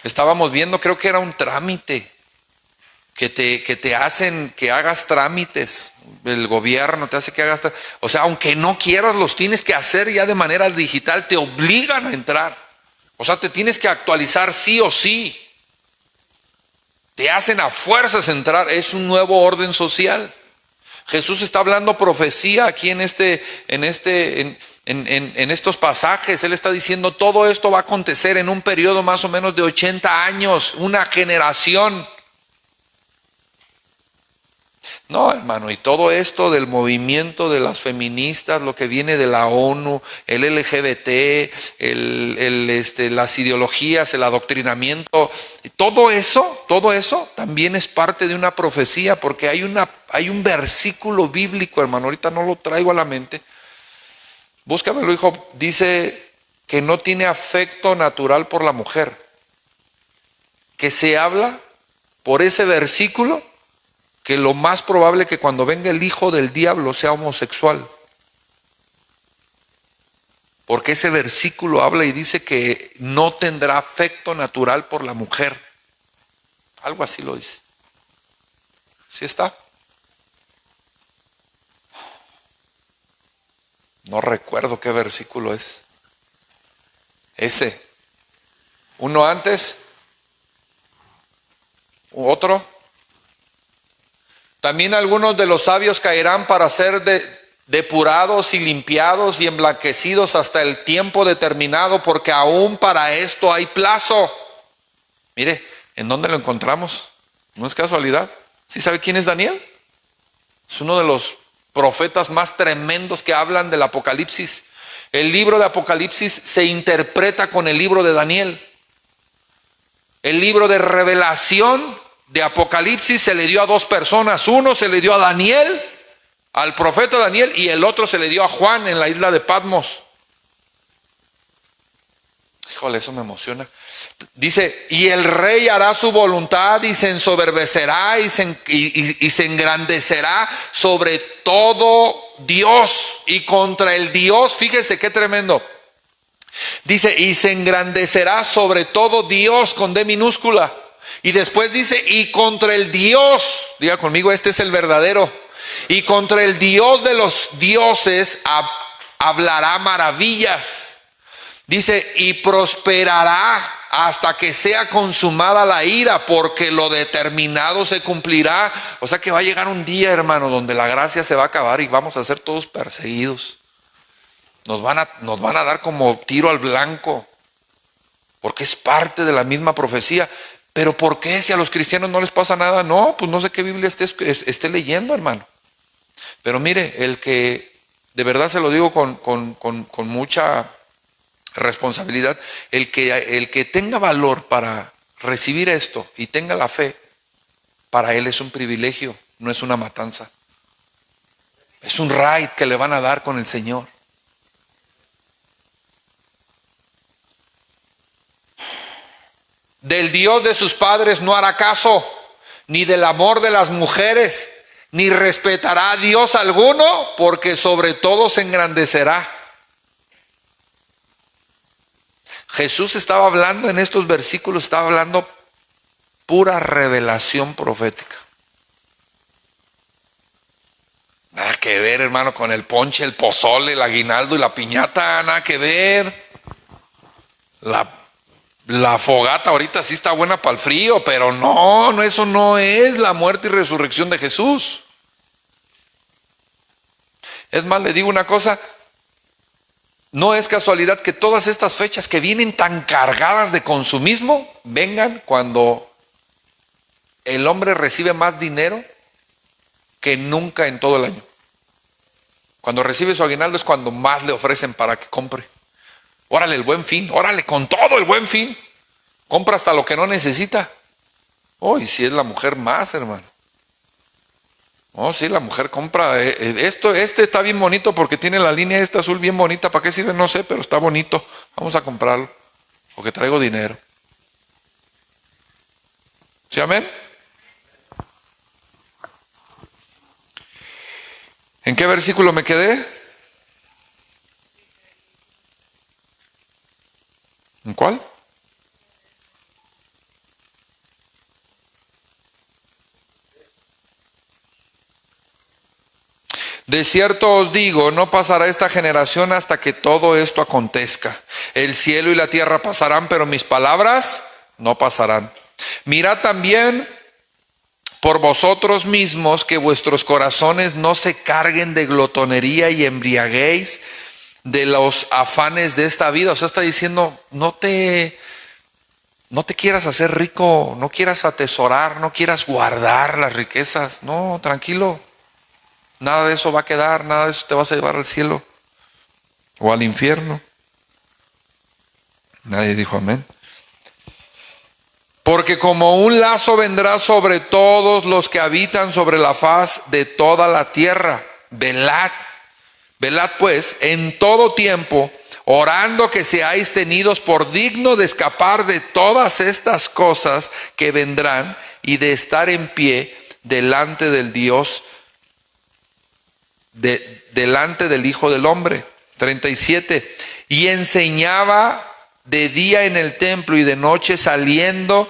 Estábamos viendo, creo que era un trámite, que te hacen que hagas trámites. El gobierno te hace que hagas trámites. O sea, aunque no quieras, los tienes que hacer ya de manera digital. Te obligan a entrar. O sea, te tienes que actualizar sí o sí. Te hacen a fuerzas entrar. Es un nuevo orden social. Jesús está hablando profecía aquí en estos pasajes. Él está diciendo: todo esto va a acontecer en un periodo más o menos de 80 años, una generación. No, hermano, y todo esto del movimiento de las feministas, lo que viene de la ONU, el LGBT, las ideologías, el adoctrinamiento, todo eso también es parte de una profecía, porque hay un versículo bíblico, hermano, ahorita no lo traigo a la mente. Búscamelo, hijo. Dice que no tiene afecto natural por la mujer, que se habla por ese versículo que lo más probable que cuando venga el hijo del diablo sea homosexual. Porque ese versículo habla y dice que no tendrá afecto natural por la mujer. Algo así lo dice. ¿Sí está? No recuerdo qué versículo es. Ese. Uno antes. Otro. También algunos de los sabios caerán para ser depurados y limpiados y emblanquecidos hasta el tiempo determinado, porque aún para esto hay plazo. Mire, ¿en dónde lo encontramos? No es casualidad. ¿Sí sabe quién es Daniel? Es uno de los profetas más tremendos que hablan del Apocalipsis. El libro de Apocalipsis se interpreta con el libro de Daniel. El libro de revelación de Apocalipsis se le dio a dos personas. Uno se le dio a Daniel, al profeta Daniel, y el otro se le dio a Juan en la isla de Patmos. Híjole, eso me emociona. Dice: y el rey hará su voluntad y se ensoberbecerá y se engrandecerá sobre todo Dios y contra el Dios. Fíjese qué tremendo. Dice: y se engrandecerá sobre todo Dios con D minúscula. Y después dice: y contra el Dios, diga conmigo, este es el verdadero, y contra el Dios de los dioses hablará maravillas. Dice: y prosperará hasta que sea consumada la ira, porque lo determinado se cumplirá. O sea que va a llegar un día, hermano, donde la gracia se va a acabar y vamos a ser todos perseguidos. Nos van a dar como tiro al blanco, porque es parte de la misma profecía. Pero ¿por qué si a los cristianos no les pasa nada? No, pues no sé qué Biblia esté leyendo, hermano. Pero mire, el que, de verdad se lo digo con mucha responsabilidad, el que tenga valor para recibir esto y tenga la fe, para él es un privilegio, no es una matanza. Es un ride que le van a dar con el Señor. Del Dios de sus padres no hará caso, ni del amor de las mujeres, ni respetará a Dios alguno, porque sobre todo se engrandecerá. Jesús estaba hablando en estos versículos, estaba hablando pura revelación profética. Nada que ver, hermano, con el ponche, el pozole, el aguinaldo y la piñata, nada que ver. La fogata ahorita sí está buena para el frío, pero no, eso no es la muerte y resurrección de Jesús. Es más, le digo una cosa, no es casualidad que todas estas fechas que vienen tan cargadas de consumismo vengan cuando el hombre recibe más dinero que nunca en todo el año. Cuando recibe su aguinaldo es cuando más le ofrecen para que compre. Órale el Buen Fin, órale con todo el Buen Fin. Compra hasta lo que no necesita. Oh, y si es la mujer más, hermano. Oh, sí, la mujer compra. Este está bien bonito porque tiene la línea esta azul bien bonita. ¿Para qué sirve? No sé, pero está bonito. Vamos a comprarlo. Porque traigo dinero. ¿Sí, amén? ¿En qué versículo me quedé? ¿En cuál? De cierto os digo, no pasará esta generación hasta que todo esto acontezca. El cielo y la tierra pasarán, pero mis palabras no pasarán. Mirad también por vosotros mismos que vuestros corazones no se carguen de glotonería y embriaguéis de los afanes de esta vida. O sea, está diciendo, no te quieras hacer rico, no quieras atesorar, no quieras guardar las riquezas. No, tranquilo. Nada de eso va a quedar, nada de eso te vas a llevar al cielo o al infierno. Nadie dijo amén. Porque como un lazo vendrá sobre todos los que habitan sobre la faz de toda la tierra. Velad pues en todo tiempo, orando que seáis tenidos por digno de escapar de todas estas cosas que vendrán y de estar en pie delante del Dios, delante del Hijo del Hombre. 37. Y enseñaba de día en el templo y de noche saliéndose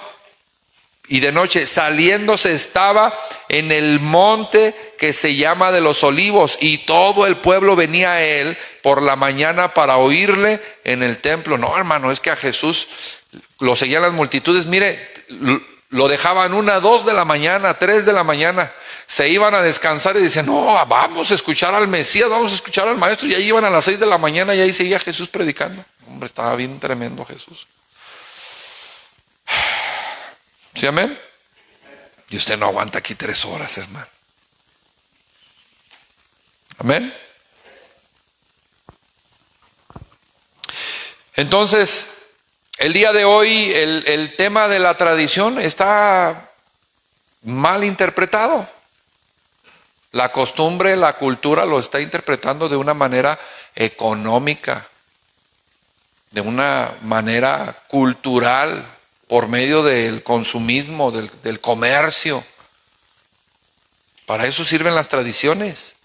estaba en el monte que se llama de los Olivos, y todo el pueblo venía a él por la mañana para oírle en el templo. No, hermano, es que a Jesús lo seguían las multitudes. Mire, lo dejaban 1, 2 de la mañana, 3 de la mañana. Se iban a descansar y decían, no, vamos a escuchar al Mesías, vamos a escuchar al Maestro. Y ahí iban a las 6 de la mañana y ahí seguía Jesús predicando. Hombre, estaba bien tremendo Jesús. ¿Sí, amén? Y usted no aguanta aquí 3 horas, hermano. Amén. Entonces, el día de hoy el tema de la tradición está mal interpretado. La costumbre, la cultura lo está interpretando de una manera económica, de una manera cultural, por medio del consumismo, del comercio. Para eso sirven las tradiciones.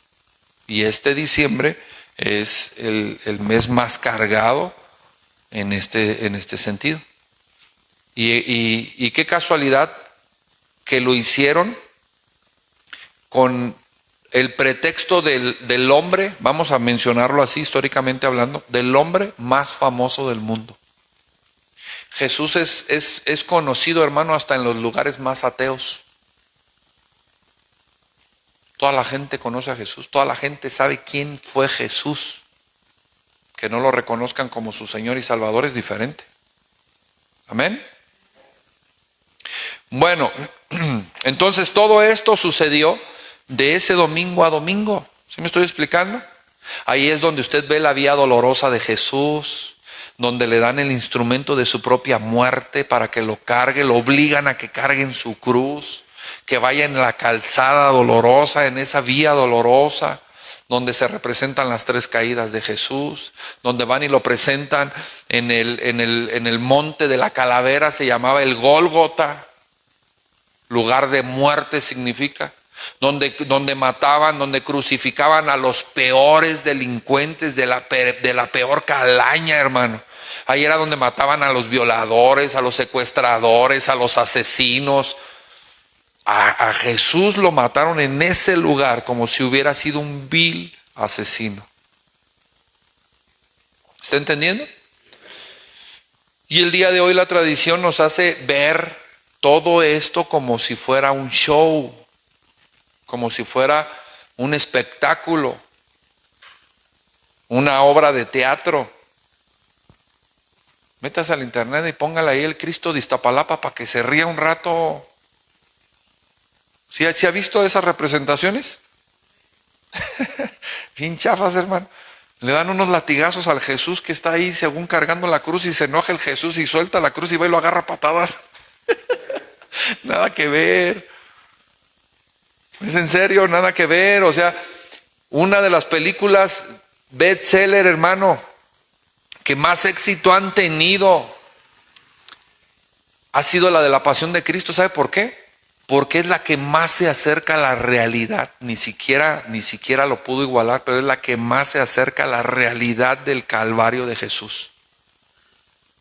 Y este diciembre es el mes más cargado en este sentido. Y qué casualidad que lo hicieron con el pretexto del hombre, vamos a mencionarlo así históricamente hablando, del hombre más famoso del mundo. Jesús es conocido, hermano, hasta en los lugares más ateos. Toda la gente conoce a Jesús, toda la gente sabe quién fue Jesús. Que no lo reconozcan como su Señor y Salvador es diferente. Amén. Bueno, entonces todo esto sucedió de ese domingo a domingo. ¿Sí me estoy explicando? Ahí es donde usted ve la vía dolorosa de Jesús, donde le dan el instrumento de su propia muerte para que lo cargue, lo obligan a que cargue en su cruz, que vaya en la calzada dolorosa, en esa vía dolorosa, donde se representan las 3 caídas de Jesús, donde van y lo presentan en el monte de la calavera, se llamaba el Gólgota, lugar de muerte significa, donde mataban, donde crucificaban a los peores delincuentes de la peor calaña, hermano. Ahí era donde mataban a los violadores, a los secuestradores, a los asesinos. A Jesús lo mataron en ese lugar como si hubiera sido un vil asesino. ¿Está entendiendo? Y el día de hoy la tradición nos hace ver todo esto como si fuera un show, como si fuera un espectáculo, una obra de teatro. Métase al internet y póngale ahí el Cristo de Iztapalapa para que se ría un rato. ¿Sí ha visto esas representaciones? Bien chafas, hermano. Le dan unos latigazos al Jesús que está ahí según cargando la cruz y se enoja el Jesús y suelta la cruz y va y lo agarra a patadas. Nada que ver. Es en serio, nada que ver. O sea, una de las películas bestseller, hermano, que más éxito han tenido ha sido la de la Pasión de Cristo. ¿Sabe por qué? Porque es la que más se acerca a la realidad. Ni siquiera lo pudo igualar, pero es la que más se acerca a la realidad del Calvario de Jesús.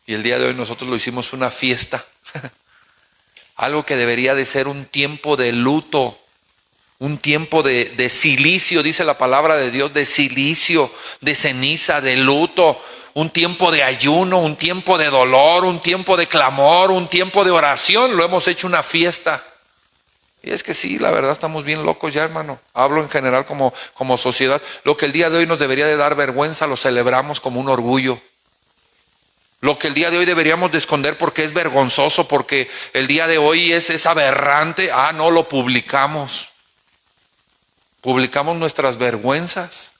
Y el día de hoy nosotros lo hicimos una fiesta. Algo que debería de ser un tiempo de luto, un tiempo de silicio, dice la palabra de Dios, de silicio, de ceniza, de luto, un tiempo de ayuno, un tiempo de dolor, un tiempo de clamor, un tiempo de oración. Lo hemos hecho una fiesta. Y es que sí, la verdad estamos bien locos ya, hermano. Hablo en general como sociedad. Lo que el día de hoy nos debería de dar vergüenza, lo celebramos como un orgullo. Lo que el día de hoy deberíamos de esconder porque es vergonzoso, porque el día de hoy es aberrante, no lo publicamos. Publicamos nuestras vergüenzas.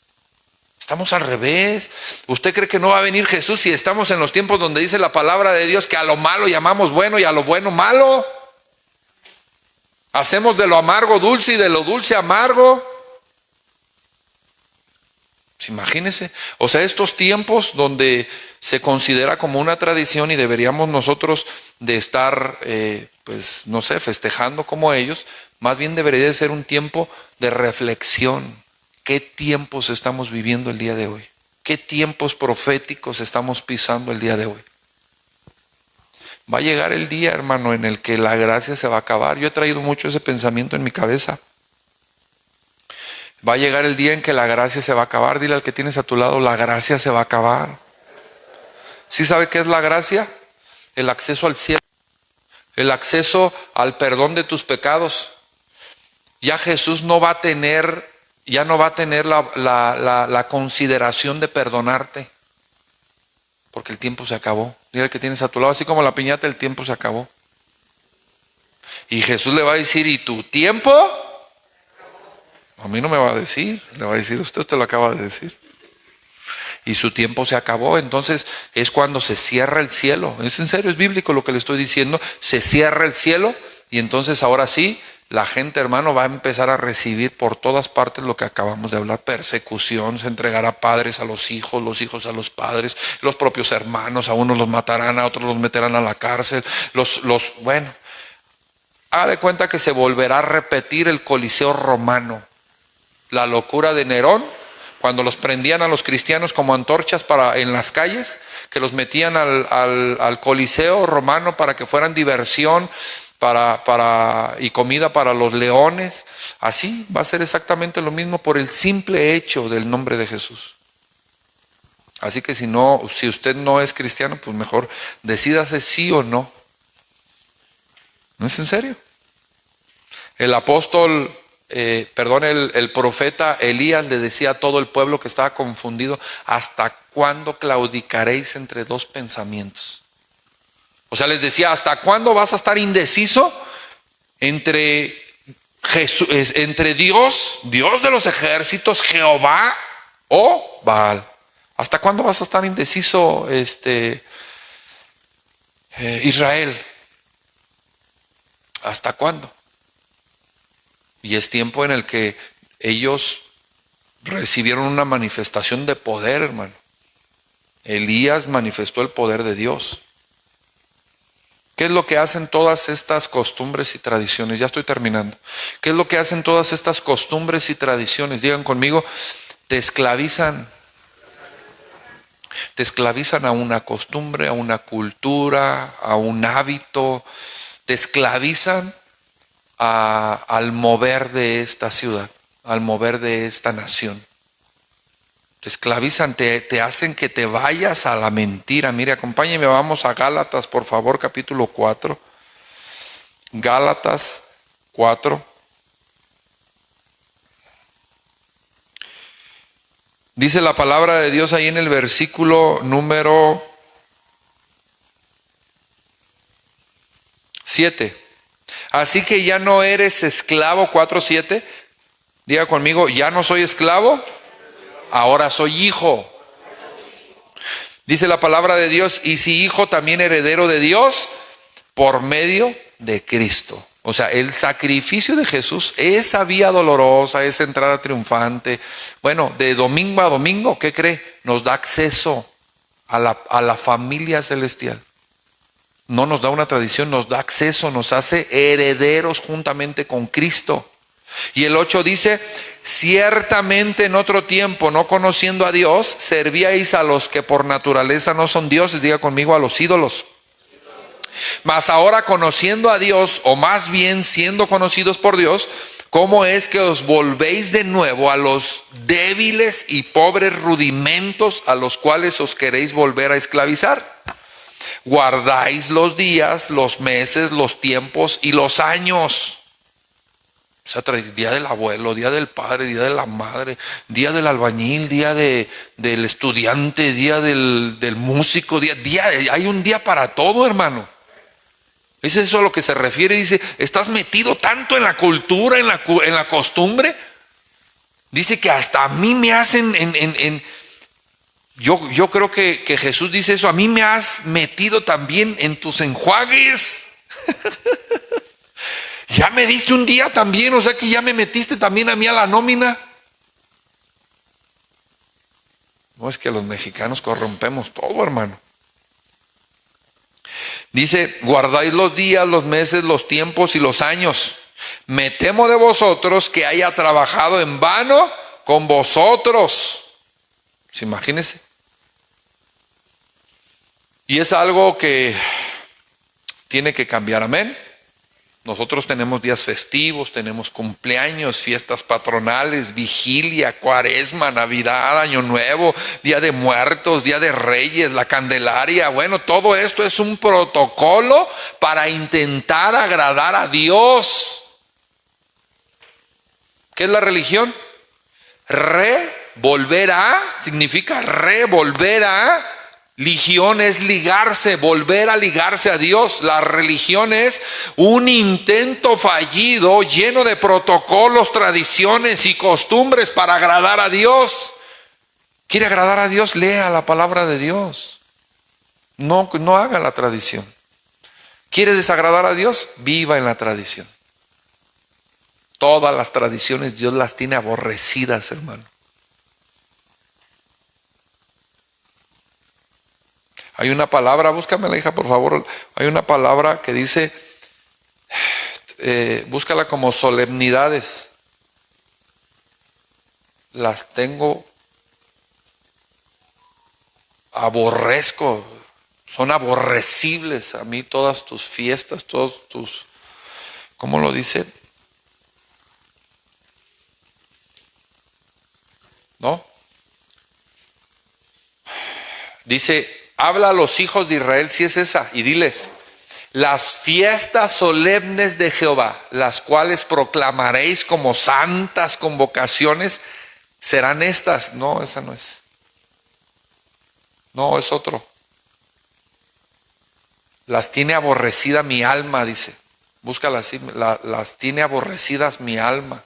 Estamos al revés. ¿Usted cree que no va a venir Jesús si estamos en los tiempos donde dice la palabra de Dios que a lo malo llamamos bueno y a lo bueno malo? Hacemos de lo amargo dulce y de lo dulce amargo. Pues imagínense, o sea, estos tiempos donde se considera como una tradición y deberíamos nosotros de estar, pues no sé, festejando como ellos, más bien debería de ser un tiempo de reflexión. ¿Qué tiempos estamos viviendo el día de hoy? ¿Qué tiempos proféticos estamos pisando el día de hoy? Va a llegar el día, hermano, en el que la gracia se va a acabar. Yo he traído mucho ese pensamiento en mi cabeza. Va a llegar el día en que la gracia se va a acabar. Dile al que tienes a tu lado, la gracia se va a acabar. ¿Sí sabe qué es la gracia? El acceso al cielo, el acceso al perdón de tus pecados. Ya Jesús no va a tener la consideración de perdonarte, porque el tiempo se acabó. Dile al que tienes a tu lado, así como la piñata, el tiempo se acabó. Y Jesús le va a decir, ¿y tu tiempo? A mí no me va a decir, le va a decir, usted lo acaba de decir. Y su tiempo se acabó. Entonces es cuando se cierra el cielo. Es en serio, es bíblico lo que le estoy diciendo. Se cierra el cielo y entonces ahora sí, la gente, hermano, va a empezar a recibir por todas partes lo que acabamos de hablar. Persecución, se entregará padres a los hijos a los padres, los propios hermanos, a unos los matarán, a otros los meterán a la cárcel. Bueno, haga de cuenta que se volverá a repetir el Coliseo romano. La locura de Nerón, cuando los prendían a los cristianos como antorchas en las calles, que los metían al Coliseo romano para que fueran diversión y comida para los leones. Así va a ser exactamente lo mismo por el simple hecho del nombre de Jesús. Así que si usted no es cristiano, pues mejor decídase sí o no. ¿No es en serio? El profeta Elías le decía a todo el pueblo que estaba confundido: ¿hasta cuándo claudicaréis entre dos pensamientos? O sea, les decía, ¿hasta cuándo vas a estar indeciso entre Dios de los ejércitos, Jehová, o Baal? ¿Hasta cuándo vas a estar indeciso, Israel? ¿Hasta cuándo? Y es tiempo en el que ellos recibieron una manifestación de poder, hermano. Elías manifestó el poder de Dios. ¿Qué es lo que hacen todas estas costumbres y tradiciones? Ya estoy terminando. ¿Qué es lo que hacen todas estas costumbres y tradiciones? Digan conmigo, te esclavizan. Te esclavizan a una costumbre, a una cultura, a un hábito. Te esclavizan al mover de esta ciudad, al mover de esta nación. Te esclavizan, te hacen que te vayas a la mentira. Mire, acompáñeme, vamos a Gálatas, por favor, capítulo 4. Gálatas 4. Dice la palabra de Dios ahí en el versículo número 7. Así que ya no eres esclavo, 4:7. Diga conmigo, ya no soy esclavo, ahora soy hijo. Dice la palabra de Dios, y si hijo, también heredero de Dios por medio de Cristo. O sea, el sacrificio de Jesús, esa vía dolorosa, esa entrada triunfante, bueno, de domingo a domingo, ¿qué cree? Nos da acceso a la familia celestial. No nos da una tradición, nos da acceso, nos hace herederos juntamente con Cristo. Y el 8 dice, ciertamente en otro tiempo, no conociendo a Dios, servíais a los que por naturaleza no son dioses, diga conmigo, a los ídolos. Mas ahora conociendo a Dios, o más bien siendo conocidos por Dios, ¿cómo es que os volvéis de nuevo a los débiles y pobres rudimentos a los cuales os queréis volver a esclavizar? Guardáis los días, los meses, los tiempos y los años. O sea, día del abuelo, día del padre, día de la madre, día del albañil, día del estudiante, día del músico, hay un día para todo, hermano. ¿Es eso a lo que se refiere? Dice, ¿estás metido tanto en la cultura, en la costumbre? Dice que hasta a mí me hacen Yo creo que Jesús dice eso, a mí me has metido también en tus enjuagues. Ya me diste un día también, o sea que ya me metiste también a mí a la nómina. No, es que los mexicanos corrompemos todo, hermano. Dice, guardáis los días, los meses, los tiempos y los años. Me temo de vosotros que haya trabajado en vano con vosotros. ¿Se imagínense? Y es algo que tiene que cambiar, amén. Nosotros tenemos días festivos, tenemos cumpleaños, fiestas patronales, vigilia, cuaresma, Navidad, Año Nuevo, Día de Muertos, Día de Reyes, la Candelaria. Bueno, todo esto es un protocolo para intentar agradar a Dios. ¿Qué es la religión? Volver a, significa revolver a. Ligión es ligarse, volver a ligarse a Dios. La religión es un intento fallido, lleno de protocolos, tradiciones y costumbres para agradar a Dios. ¿Quiere agradar a Dios? Lea la palabra de Dios. No haga la tradición. ¿Quiere desagradar a Dios? Viva en la tradición. Todas las tradiciones Dios las tiene aborrecidas, hermano. Hay una palabra, búscamela, hija, por favor. Hay una palabra que dice, búscala como solemnidades. Las tengo, aborrezco, son aborrecibles a mí todas tus fiestas, todos tus, ¿cómo lo dice? ¿No? Dice, habla a los hijos de Israel, si es esa, y diles, las fiestas solemnes de Jehová, las cuales proclamaréis como santas convocaciones, serán estas. No, esa no es. No, es otro. Las tiene aborrecida mi alma, dice. Búscala así, las tiene aborrecidas mi alma.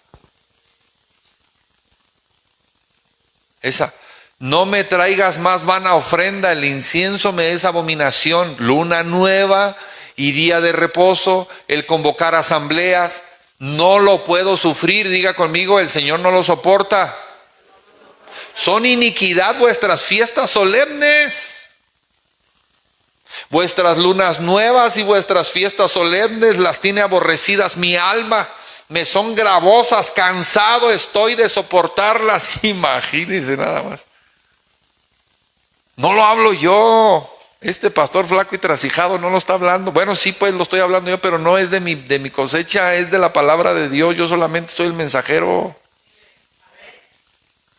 Esa. No me traigas más vana ofrenda, el incienso me es abominación. Luna nueva y día de reposo, el convocar asambleas, no lo puedo sufrir. Diga conmigo, el Señor no lo soporta. Son iniquidad vuestras fiestas solemnes. Vuestras lunas nuevas y vuestras fiestas solemnes las tiene aborrecidas mi alma. Me son gravosas, cansado estoy de soportarlas. Imagínense nada más. No lo hablo yo. Este pastor flaco y trasijado no lo está hablando. Bueno, sí, pues lo estoy hablando yo, pero no es de mi cosecha, es de la palabra de Dios. Yo solamente soy el mensajero.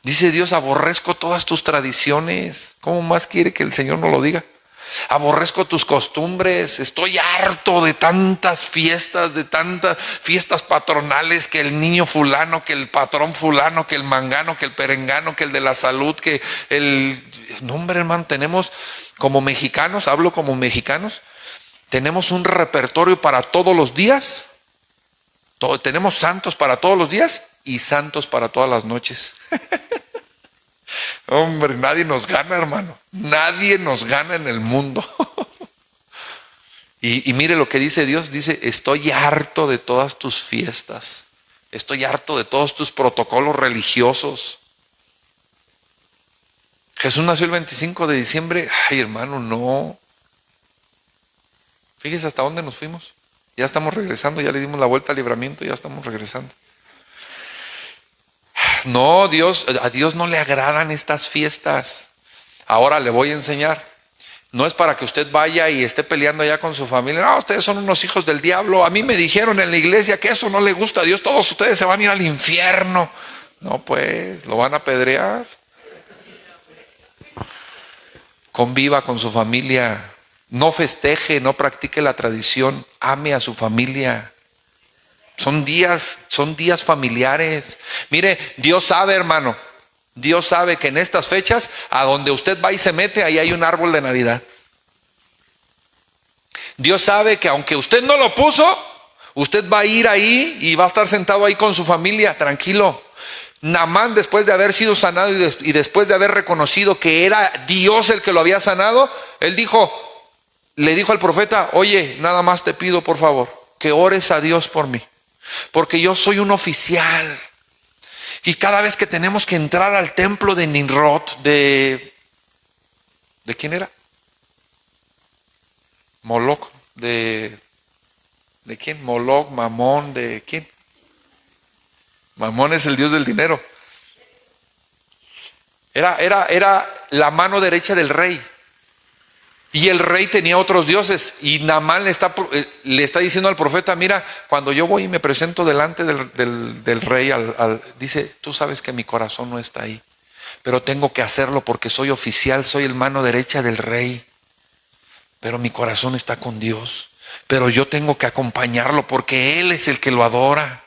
Dice Dios, aborrezco todas tus tradiciones. ¿Cómo más quiere que el Señor no lo diga? Aborrezco tus costumbres, estoy harto de tantas fiestas patronales, que el niño fulano, que el patrón fulano, que el mangano, que el perengano, que el de la salud, que el... No, hombre, hermano, tenemos como mexicanos, hablo como mexicanos, tenemos un repertorio para todos los días. Tenemos santos para todos los días y santos para todas las noches. Hombre, nadie nos gana, hermano. Nadie nos gana en el mundo. Y mire lo que dice Dios. Dice, estoy harto de todas tus fiestas. Estoy harto de todos tus protocolos religiosos. Jesús nació el 25 de diciembre. Ay, hermano, no. Fíjese hasta dónde nos fuimos. Ya estamos regresando, ya le dimos la vuelta al libramiento, ya estamos regresando. No, a Dios no le agradan estas fiestas. Ahora le voy a enseñar. No es para que usted vaya y esté peleando allá con su familia. No, ustedes son unos hijos del diablo. A mí me dijeron en la iglesia que eso no le gusta a Dios. Todos ustedes se van a ir al infierno. No, pues, lo van a apedrear. Conviva con su familia. No festeje, no practique la tradición. Ame a su familia. Son días familiares. Mire, Dios sabe, hermano. Dios sabe que en estas fechas, a donde usted va y se mete, ahí hay un árbol de Navidad. Dios sabe que aunque usted no lo puso, usted va a ir ahí y va a estar sentado ahí con su familia, tranquilo. Naamán, después de haber sido sanado y después de haber reconocido que era Dios el que lo había sanado, le dijo al profeta, oye, nada más te pido por favor, que ores a Dios por mí. Porque yo soy un oficial. Y cada vez que tenemos que entrar al templo de Nimrod, ¿de quién era? Moloch, ¿de quién? Moloch, Mamón, ¿de quién? Mamón es el dios del dinero. Era la mano derecha del rey. Y el rey tenía otros dioses. Y Naamán le está diciendo al profeta, mira, cuando yo voy y me presento delante del rey, dice, tú sabes que mi corazón no está ahí. Pero tengo que hacerlo porque soy oficial, soy el mano derecha del rey. Pero mi corazón está con Dios. Pero yo tengo que acompañarlo porque Él es el que lo adora.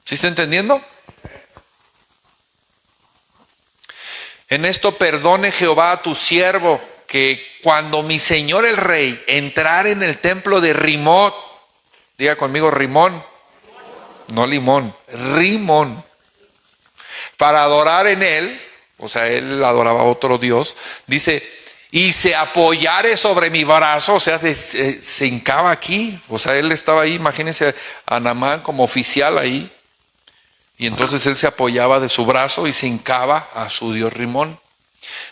¿Sí está entendiendo? En esto perdone Jehová a tu siervo, que cuando mi señor el rey entrara en el templo de Rimón, diga conmigo Rimón, no limón, Rimón, para adorar en él, o sea, él adoraba a otro Dios, dice, y se apoyare sobre mi brazo, o sea, se hincaba aquí, o sea, él estaba ahí, imagínense a Naamán como oficial ahí, y entonces él se apoyaba de su brazo y se hincaba a su Dios Rimón.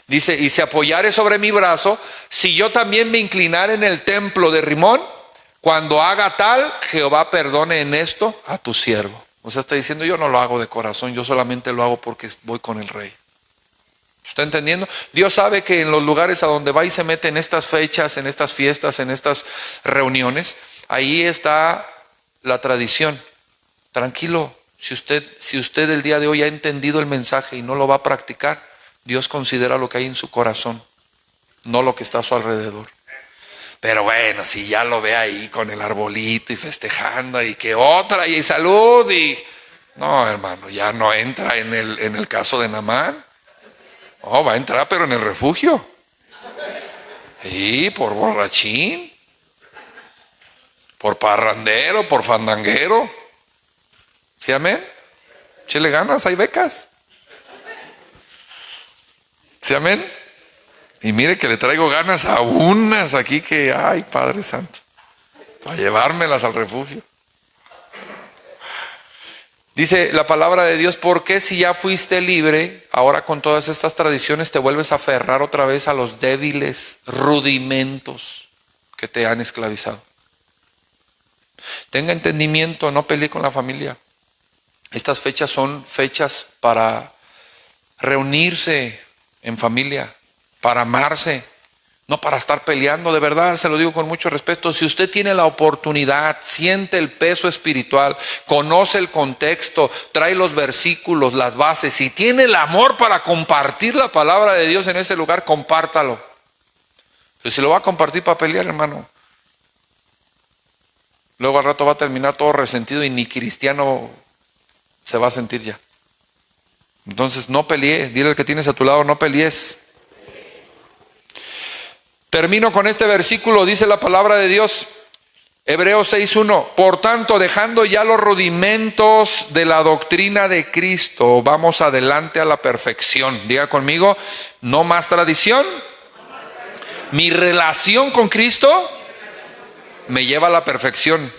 Dice, y se apoyare sobre mi brazo, si yo también me inclinare en el templo de Rimón, cuando haga tal, Jehová perdone en esto a tu siervo. O sea, está diciendo, yo no lo hago de corazón, yo solamente lo hago porque voy con el rey. ¿Está entendiendo? Dios sabe que en los lugares a donde va y se mete en estas fechas, en estas fiestas, en estas reuniones, ahí está la tradición. Tranquilo, si usted el día de hoy ha entendido el mensaje y no lo va a practicar, Dios considera lo que hay en su corazón, no lo que está a su alrededor. Pero bueno, si ya lo ve ahí con el arbolito y festejando y que otra y salud y... No, hermano, ya no entra en el caso de Naamán. No, va a entrar pero en el refugio. Y por borrachín, por parrandero, por fandanguero. ¿Sí, amén? Échele ganas, hay becas. ¿Sí, amén? Y mire que le traigo ganas a unas aquí que, ay, Padre Santo, para llevármelas al refugio. Dice la palabra de Dios, ¿por qué si ya fuiste libre, ahora con todas estas tradiciones te vuelves a aferrar otra vez a los débiles rudimentos que te han esclavizado? Tenga entendimiento, no pelee con la familia. Estas fechas son fechas para reunirse en familia, para amarse, no para estar peleando. De verdad, se lo digo con mucho respeto. Si usted tiene la oportunidad, siente el peso espiritual, conoce el contexto, trae los versículos, las bases, y tiene el amor para compartir la palabra de Dios en ese lugar, compártalo. Pero si lo va a compartir para pelear, hermano, luego al rato va a terminar todo resentido y ni cristiano se va a sentir ya. Entonces no pelee, dile al que tienes a tu lado, no pelees. Termino con este versículo, dice la palabra de Dios, Hebreos 6:1. Por tanto, dejando ya los rudimentos de la doctrina de Cristo, vamos adelante a la perfección. Diga conmigo, no más tradición. Mi relación con Cristo me lleva a la perfección.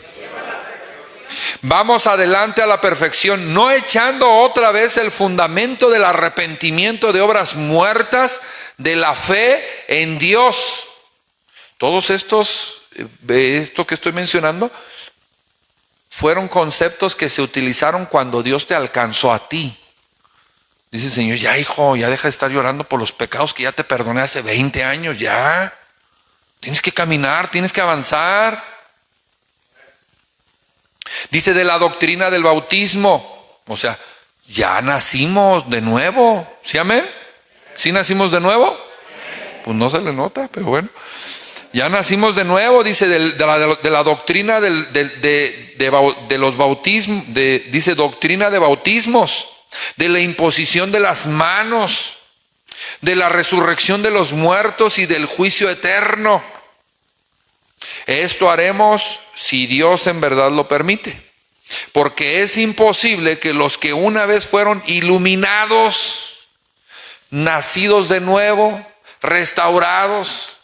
Vamos adelante a la perfección, no echando otra vez el fundamento del arrepentimiento de obras muertas, de la fe en Dios. Todos esto que estoy mencionando, fueron conceptos que se utilizaron cuando Dios te alcanzó a ti. Dice el Señor, ya hijo, ya deja de estar llorando por los pecados que ya te perdoné hace 20 años, ya. Tienes que caminar, tienes que avanzar. Dice de la doctrina del bautismo, o sea, ya nacimos de nuevo, ¿sí, amén? ¿Sí nacimos de nuevo? Pues no se le nota, pero bueno. Ya nacimos de nuevo, dice de la doctrina de los bautismos, dice doctrina de bautismos, de la imposición de las manos, de la resurrección de los muertos y del juicio eterno. Esto haremos si Dios en verdad lo permite, porque es imposible que los que una vez fueron iluminados, nacidos de nuevo, restaurados.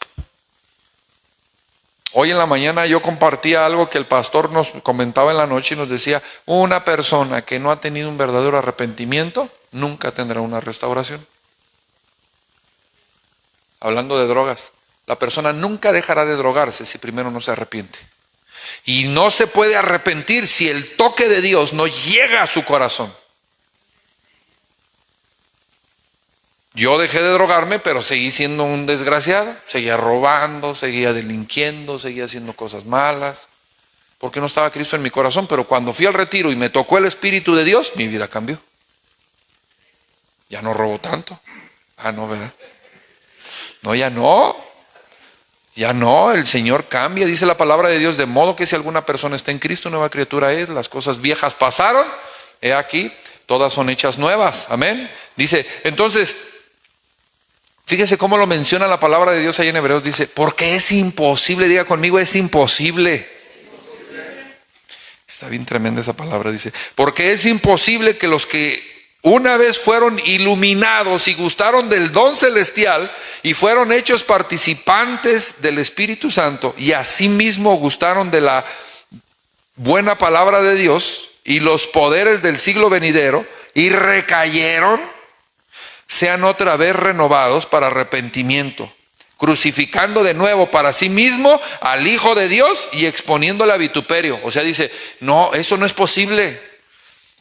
Hoy en la mañana yo compartía algo que el pastor nos comentaba en la noche y nos decía, una persona que no ha tenido un verdadero arrepentimiento nunca tendrá una restauración. Hablando de drogas, la persona nunca dejará de drogarse si primero no se arrepiente. Y no se puede arrepentir si el toque de Dios no llega a su corazón. Yo dejé de drogarme, pero seguí siendo un desgraciado. Seguía robando, seguía delinquiendo, seguía haciendo cosas malas, porque no estaba Cristo en mi corazón. Pero cuando fui al retiro y me tocó el Espíritu de Dios, mi vida cambió. Ya no robo tanto. Ah, no, ¿verdad? No, ya no. Ya no, el Señor cambia, dice la palabra de Dios, de modo que si alguna persona está en Cristo, nueva criatura es, las cosas viejas pasaron, he aquí, todas son hechas nuevas, amén. Dice, entonces, fíjese cómo lo menciona la palabra de Dios ahí en Hebreos, dice, porque es imposible, diga conmigo, es imposible. Está bien tremenda esa palabra, dice, porque es imposible que los que una vez fueron iluminados y gustaron del don celestial y fueron hechos participantes del Espíritu Santo y asimismo gustaron de la buena palabra de Dios y los poderes del siglo venidero y recayeron, sean otra vez renovados para arrepentimiento, crucificando de nuevo para sí mismo al Hijo de Dios y exponiéndole a vituperio. O sea, dice, no, eso no es posible.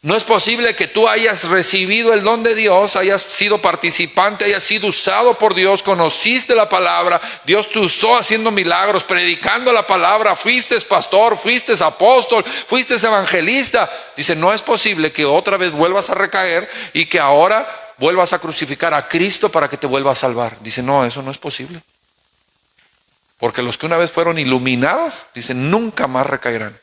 No es posible que tú hayas recibido el don de Dios, hayas sido participante, hayas sido usado por Dios, conociste la palabra, Dios te usó haciendo milagros, predicando la palabra, fuiste pastor, fuiste apóstol, fuiste evangelista. Dice, no es posible que otra vez vuelvas a recaer y que ahora vuelvas a crucificar a Cristo para que te vuelva a salvar. Dice, no, eso no es posible. Porque los que una vez fueron iluminados, dice, nunca más recaerán.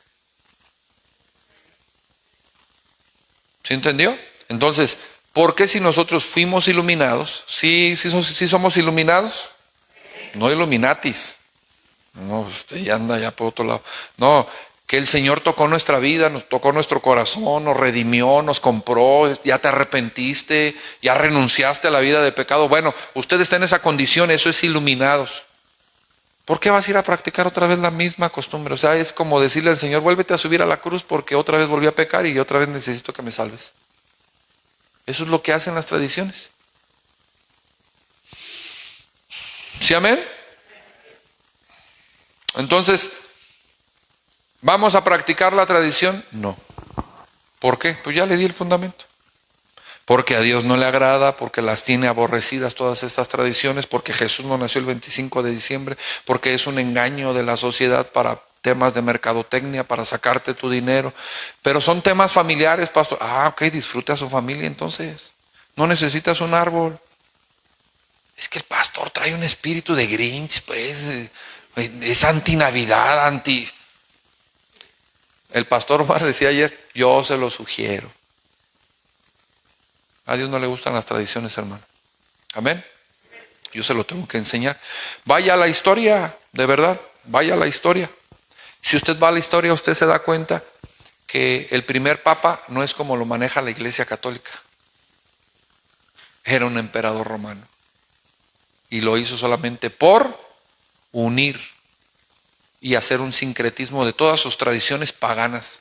¿Sí entendió? Entonces, ¿por qué si nosotros fuimos iluminados? ¿Sí somos iluminados? No Illuminatis. No, usted ya anda ya por otro lado. No, que el Señor tocó nuestra vida, nos tocó nuestro corazón, nos redimió, nos compró, ya te arrepentiste, ya renunciaste a la vida de pecado. Bueno, usted está en esa condición, eso es iluminados. ¿Por qué vas a ir a practicar otra vez la misma costumbre? O sea, es como decirle al Señor, vuélvete a subir a la cruz porque otra vez volví a pecar y otra vez necesito que me salves. Eso es lo que hacen las tradiciones. ¿Sí, amén? Entonces, ¿vamos a practicar la tradición? No. ¿Por qué? Pues ya le di el fundamento. Porque a Dios no le agrada, porque las tiene aborrecidas todas estas tradiciones, porque Jesús no nació el 25 de diciembre, porque es un engaño de la sociedad para temas de mercadotecnia, para sacarte tu dinero. Pero son temas familiares, pastor. Ok, disfrute a su familia entonces. No necesitas un árbol. Es que el pastor trae un espíritu de Grinch, pues. Es anti-Navidad, anti... El pastor Omar decía ayer, yo se lo sugiero. A Dios no le gustan las tradiciones, hermano. Amén. Yo se lo tengo que enseñar. Vaya a la historia, de verdad, vaya a la historia. Si usted va a la historia, usted se da cuenta que el primer papa no es como lo maneja la Iglesia Católica. Era un emperador romano. Y lo hizo solamente por unir y hacer un sincretismo de todas sus tradiciones paganas.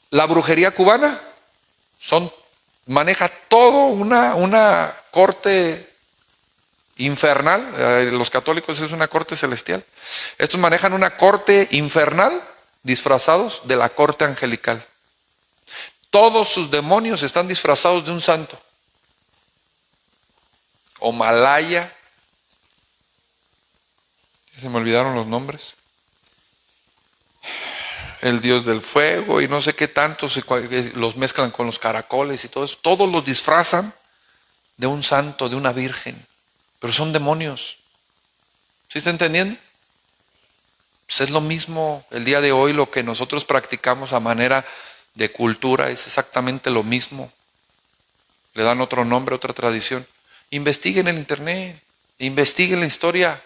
La brujería cubana maneja todo una corte infernal. Los católicos es una corte celestial. Estos manejan una corte infernal disfrazados de la corte angelical. Todos sus demonios están disfrazados de un santo. Omalaya. Se me olvidaron los nombres. El dios del fuego y no sé qué tantos, los mezclan con los caracoles y todo eso. Todos los disfrazan de un santo, de una virgen. Pero son demonios. ¿Sí está entendiendo? Pues es lo mismo el día de hoy, lo que nosotros practicamos a manera de cultura es exactamente lo mismo. Le dan otro nombre, otra tradición. Investiguen el internet, investiguen la historia.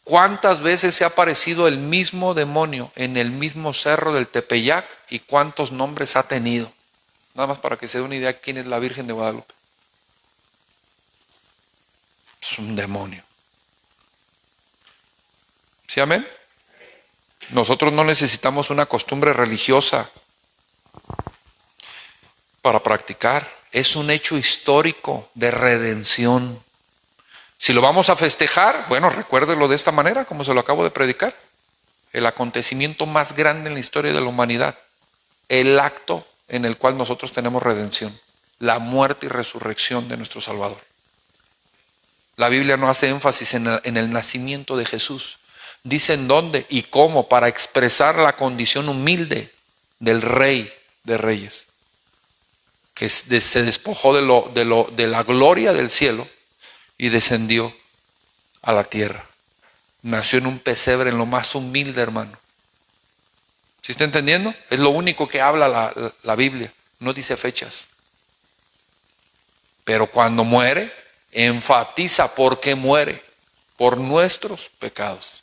¿Cuántas veces se ha aparecido el mismo demonio en el mismo cerro del Tepeyac y cuántos nombres ha tenido? Nada más para que se dé una idea de quién es la Virgen de Guadalupe. Es un demonio. ¿Sí, amén? Nosotros no necesitamos una costumbre religiosa para practicar. Es un hecho histórico de redención. Si lo vamos a festejar, bueno, recuérdelo de esta manera, como se lo acabo de predicar. El acontecimiento más grande en la historia de la humanidad. El acto en el cual nosotros tenemos redención. La muerte y resurrección de nuestro Salvador. La Biblia no hace énfasis en el nacimiento de Jesús. Dice en dónde y cómo para expresar la condición humilde del Rey de Reyes. Que se despojó de la gloria del cielo y descendió a la tierra. Nació en un pesebre, en lo más humilde, hermano. ¿Sí está entendiendo? Es lo único que habla la Biblia. No dice fechas. Pero cuando muere, enfatiza por qué muere. Por nuestros pecados.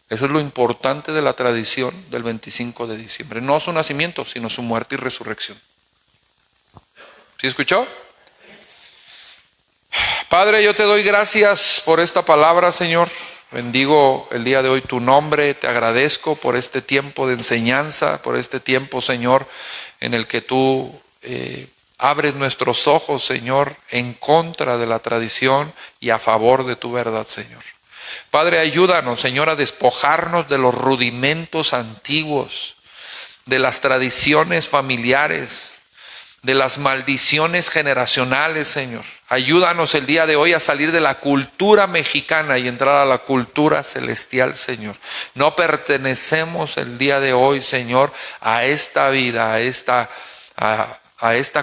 Eso es lo importante de la tradición del 25 de diciembre. No su nacimiento, sino su muerte y resurrección. ¿Sí escuchó? Padre, yo te doy gracias por esta palabra, Señor. Bendigo el día de hoy tu nombre. Te agradezco por este tiempo de enseñanza, por este tiempo, Señor, en el que tú abres nuestros ojos, Señor, en contra de la tradición y a favor de tu verdad, Señor. Padre, ayúdanos, Señor, a despojarnos de los rudimentos antiguos, de las tradiciones familiares, de las maldiciones generacionales, Señor. Ayúdanos el día de hoy a salir de la cultura mexicana y entrar a la cultura celestial, Señor. No pertenecemos el día de hoy, Señor, a esta vida, a esta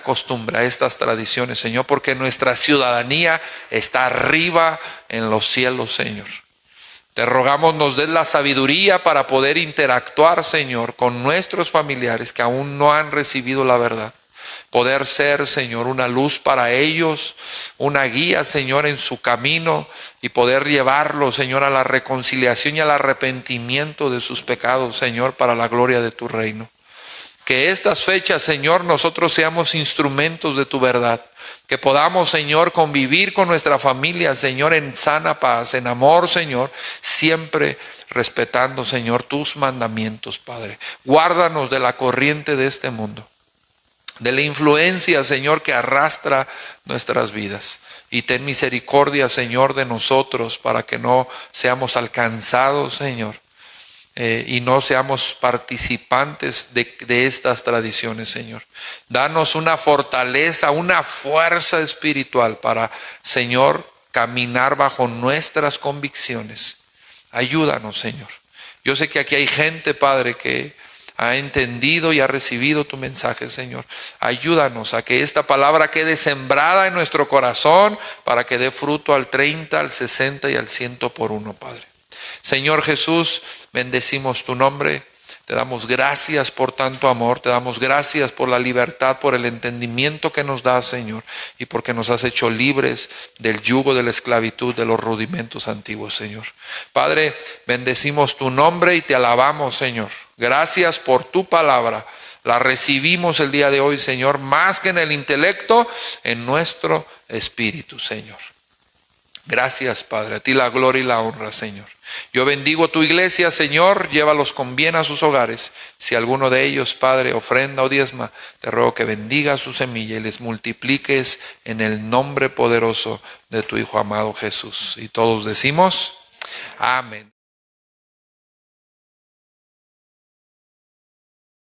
costumbre, a estas tradiciones, Señor, porque nuestra ciudadanía está arriba en los cielos, Señor. Te rogamos nos des la sabiduría para poder interactuar, Señor, con nuestros familiares que aún no han recibido la verdad. poder ser, Señor, una luz para ellos, una guía, Señor, en su camino y poder llevarlos, Señor, a la reconciliación y al arrepentimiento de sus pecados, Señor, para la gloria de tu reino. Que estas fechas, Señor, nosotros seamos instrumentos de tu verdad. Que podamos, Señor, convivir con nuestra familia, Señor, en sana paz, en amor, Señor, siempre respetando, Señor, tus mandamientos, Padre. Guárdanos de la corriente de este mundo, de la influencia, Señor, que arrastra nuestras vidas. Y ten misericordia, Señor, de nosotros para que no seamos alcanzados, Señor. Y no seamos participantes de estas tradiciones, Señor. Danos una fortaleza, una fuerza espiritual para, Señor, caminar bajo nuestras convicciones. Ayúdanos, Señor. Yo sé que aquí hay gente, Padre, que ha entendido y ha recibido tu mensaje, Señor. Ayúdanos a que esta palabra quede sembrada en nuestro corazón para que dé fruto al 30, al 60 y al 100 por uno, Padre. Señor Jesús, bendecimos tu nombre, te damos gracias por tanto amor, te damos gracias por la libertad, por el entendimiento que nos das, Señor, y porque nos has hecho libres del yugo de la esclavitud, de los rudimentos antiguos, Señor. Padre, bendecimos tu nombre y te alabamos, Señor. Gracias por tu palabra. La recibimos el día de hoy, Señor, más que en el intelecto, en nuestro espíritu, Señor. Gracias, Padre, a ti la gloria y la honra, Señor. Yo bendigo tu iglesia, Señor, llévalos con bien a sus hogares. Si alguno de ellos, Padre, ofrenda o diezma, te ruego que bendiga su semilla y les multipliques en el nombre poderoso de tu Hijo amado Jesús. Y todos decimos, amén.